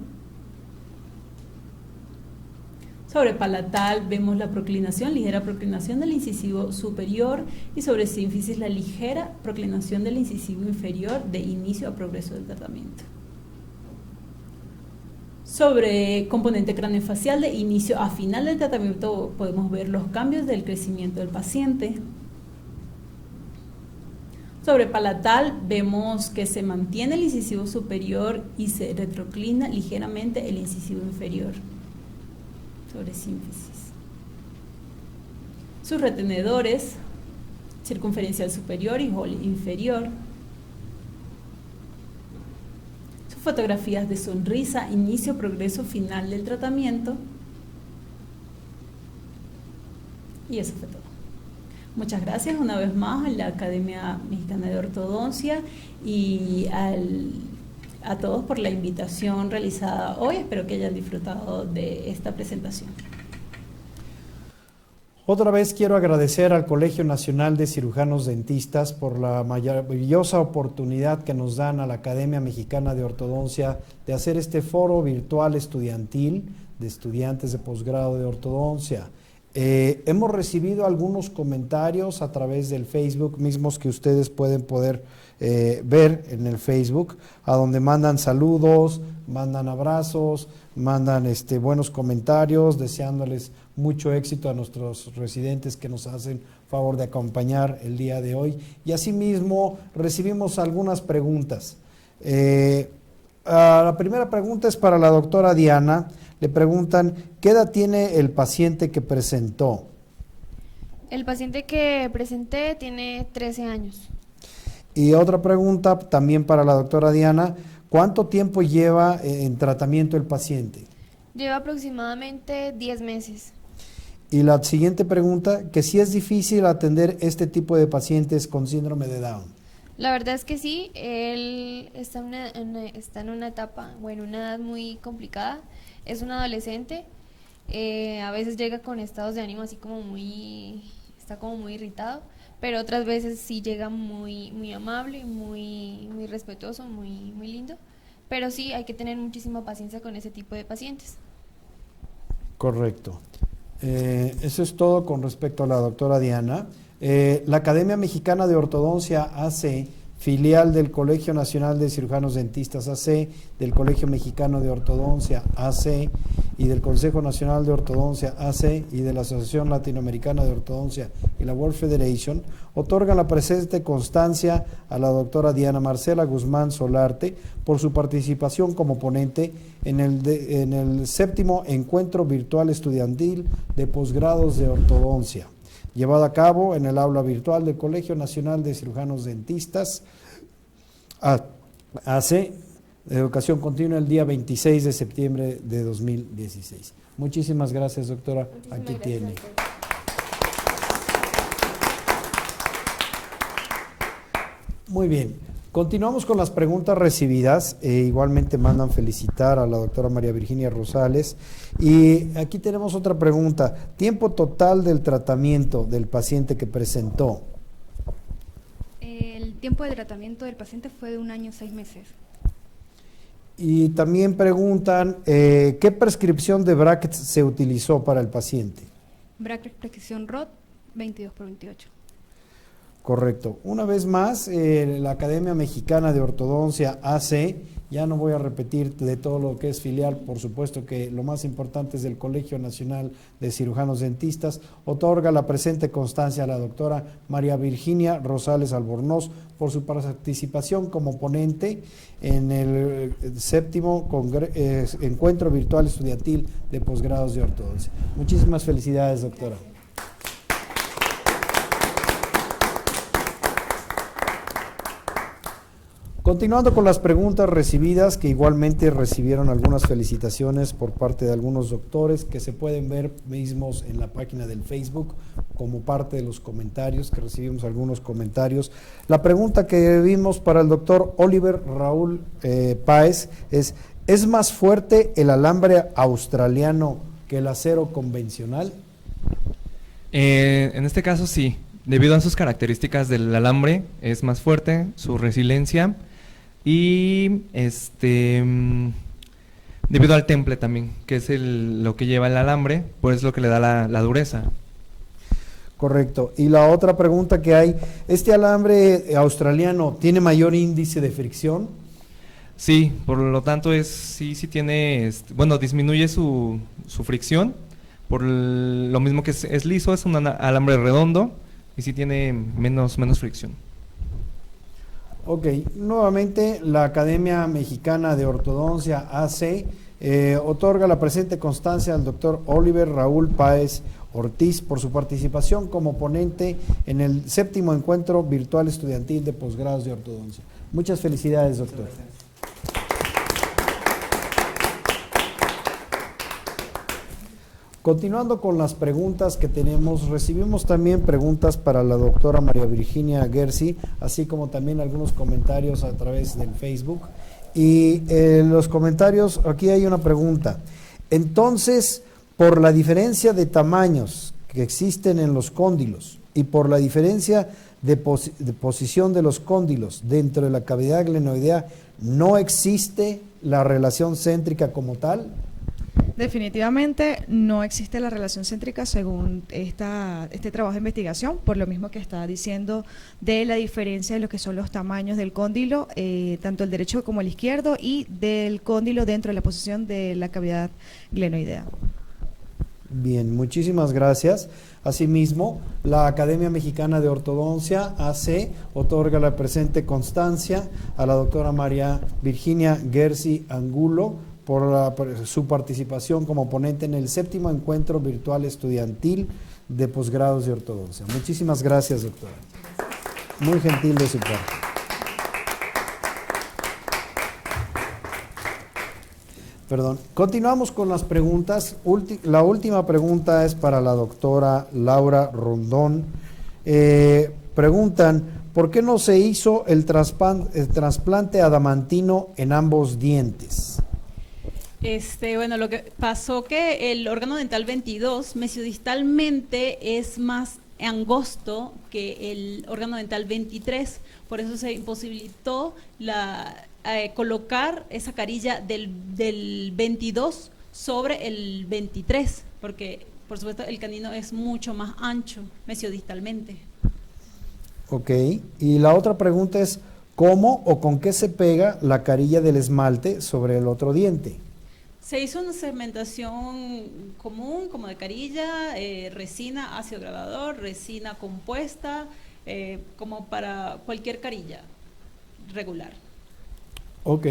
Sobre palatal vemos la proclinación, ligera proclinación del incisivo superior, y sobre sínfisis la ligera proclinación del incisivo inferior de inicio a progreso del tratamiento. Sobre componente craneofacial de inicio a final del tratamiento podemos ver los cambios del crecimiento del paciente. Sobre palatal vemos que se mantiene el incisivo superior y se retroclina ligeramente el incisivo inferior. Sobre sínfisis. Sus retenedores, circunferencial superior y hall inferior. Sus fotografías de sonrisa, inicio, progreso, final del tratamiento. Y eso fue todo. Muchas gracias una vez más a la Academia Mexicana de Ortodoncia y a todos por la invitación realizada hoy. Espero que hayan disfrutado de esta presentación. Otra vez quiero agradecer al Colegio Nacional de Cirujanos Dentistas por la maravillosa oportunidad que nos dan a la Academia Mexicana de Ortodoncia de hacer este foro virtual estudiantil de estudiantes de posgrado de ortodoncia. Hemos recibido algunos comentarios a través del Facebook, mismos que ustedes pueden ver en el Facebook, a donde mandan saludos, mandan abrazos, mandan buenos comentarios, deseándoles mucho éxito a nuestros residentes que nos hacen favor de acompañar el día de hoy. Y asimismo recibimos algunas preguntas. La primera pregunta es para la doctora Diana. Le preguntan, ¿qué edad tiene el paciente que presentó? El paciente que presenté tiene 13 años. Y otra pregunta también para la doctora Diana, ¿cuánto tiempo lleva en tratamiento el paciente? Lleva aproximadamente 10 meses. Y la siguiente pregunta, que si es difícil atender este tipo de pacientes con síndrome de Down. La verdad es que sí, él está en una etapa, bueno, una edad muy complicada, es un adolescente, a veces llega con estados de ánimo así como está como muy irritado, pero otras veces sí llega muy amable, muy respetuoso, muy lindo, pero sí hay que tener muchísima paciencia con ese tipo de pacientes. Correcto. Eso es todo con respecto a la doctora Diana. La Academia Mexicana de Ortodoncia AC, filial del Colegio Nacional de Cirujanos Dentistas AC, del Colegio Mexicano de Ortodoncia AC y del Consejo Nacional de Ortodoncia AC y de la Asociación Latinoamericana de Ortodoncia y la World Federation, otorgan la presente constancia a la doctora Diana Marcela Guzmán Solarte por su participación como ponente en el séptimo Encuentro Virtual Estudiantil de Posgrados de Ortodoncia, llevado a cabo en el aula virtual del Colegio Nacional de Cirujanos Dentistas AC de Educación Continua el día 26 de septiembre de 2016. Muchísimas gracias, doctora. Aquí tiene. Muy bien. Continuamos con las preguntas recibidas. Igualmente mandan felicitar a la doctora María Virginia Rosales. Y aquí tenemos otra pregunta. Tiempo total del tratamiento del paciente que presentó. El tiempo de tratamiento del paciente fue de 1 año 6 meses. Y también preguntan, ¿qué prescripción de brackets se utilizó para el paciente? Brackets prescripción ROT 22/28. Correcto. Una vez más, la Academia Mexicana de Ortodoncia AC, ya no voy a repetir de todo lo que es filial, por supuesto que lo más importante es del Colegio Nacional de Cirujanos Dentistas, otorga la presente constancia a la doctora María Virginia Rosales Albornoz por su participación como ponente en el séptimo Encuentro Virtual Estudiantil de Posgrados de Ortodoncia. Muchísimas felicidades, doctora. Continuando con las preguntas recibidas, que igualmente recibieron algunas felicitaciones por parte de algunos doctores que se pueden ver mismos en la página del Facebook como parte de los comentarios, que recibimos algunos comentarios. La pregunta que vimos para el doctor Oliver Raúl Páez ¿es más fuerte el alambre australiano que el acero convencional? En este caso sí, debido a sus características del alambre, es más fuerte, su resiliencia. Y debido al temple también, que es lo que lleva el alambre, pues es lo que le da la dureza. Correcto. Y la otra pregunta que hay, ¿este alambre australiano tiene mayor índice de fricción? Sí, por lo tanto sí tiene, disminuye su fricción, por lo mismo que es liso, es un alambre redondo y sí tiene menos fricción. Ok, nuevamente la Academia Mexicana de Ortodoncia AC otorga la presente constancia al doctor Oliver Raúl Páez Ortiz por su participación como ponente en el séptimo Encuentro Virtual Estudiantil de Posgrados de Ortodoncia. Muchas felicidades, doctor. Continuando con las preguntas que tenemos, recibimos también preguntas para la doctora María Virginia Gersi, así como también algunos comentarios a través del Facebook. Y los comentarios, aquí hay una pregunta. Entonces, por la diferencia de tamaños que existen en los cóndilos y por la diferencia de posición de los cóndilos dentro de la cavidad glenoidea, ¿no existe la relación céntrica como tal? Definitivamente no existe la relación céntrica según este trabajo de investigación, por lo mismo que está diciendo de la diferencia de lo que son los tamaños del cóndilo, tanto el derecho como el izquierdo, y del cóndilo dentro de la posición de la cavidad glenoidea. Bien, muchísimas gracias. Asimismo, la Academia Mexicana de Ortodoncia, AC, otorga la presente constancia a la doctora María Virginia Gersi Angulo por su participación como ponente en el 7º Encuentro Virtual Estudiantil de Posgrados de Ortodoncia. Muchísimas gracias, doctora. Muy gentil de su parte. Perdón. Continuamos con las preguntas. La última pregunta es para la doctora Laura Rondón. Preguntan, ¿por qué no se hizo el trasplante adamantino en ambos dientes? Bueno, lo que pasó que el órgano dental 22 mesiodistalmente es más angosto que el órgano dental 23, por eso se imposibilitó colocar esa carilla del 22 sobre el 23, porque por supuesto el canino es mucho más ancho mesiodistalmente. Ok, y la otra pregunta es, ¿cómo o con qué se pega la carilla del esmalte sobre el otro diente? Se hizo una segmentación común, como de carilla, resina, ácido grabador, resina compuesta, como para cualquier carilla regular. Ok,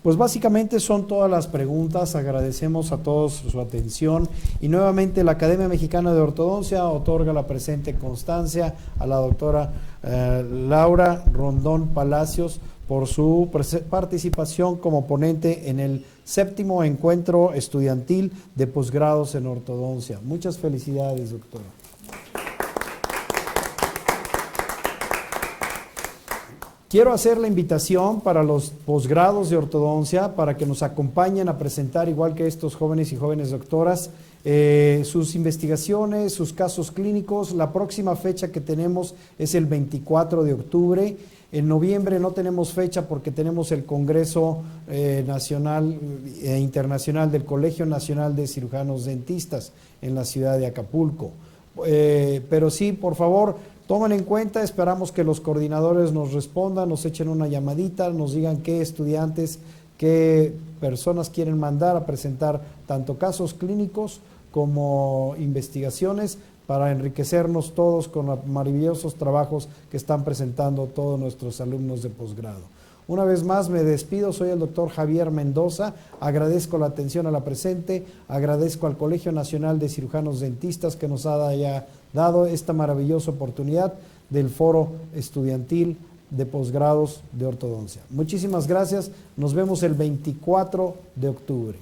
pues básicamente son todas las preguntas. Agradecemos a todos su atención y nuevamente la Academia Mexicana de Ortodoncia otorga la presente constancia a la doctora Laura Rondón Palacios por su participación como ponente en el 7º Encuentro Estudiantil de Posgrados en Ortodoncia. Muchas felicidades, doctora. Quiero hacer la invitación para los posgrados de ortodoncia para que nos acompañen a presentar, igual que estos jóvenes y jóvenes doctoras, sus investigaciones, sus casos clínicos. La próxima fecha que tenemos es el 24 de octubre. En noviembre no tenemos fecha porque tenemos el Congreso Nacional e Internacional del Colegio Nacional de Cirujanos Dentistas en la ciudad de Acapulco. Pero sí, por favor, tomen en cuenta, esperamos que los coordinadores nos respondan, nos echen una llamadita, nos digan qué estudiantes, qué personas quieren mandar a presentar tanto casos clínicos como investigaciones para enriquecernos todos con los maravillosos trabajos que están presentando todos nuestros alumnos de posgrado. Una vez más me despido, soy el doctor Javier Mendoza, agradezco la atención a la presente, agradezco al Colegio Nacional de Cirujanos Dentistas que nos haya dado esta maravillosa oportunidad del Foro Estudiantil de Posgrados de Ortodoncia. Muchísimas gracias, nos vemos el 24 de octubre.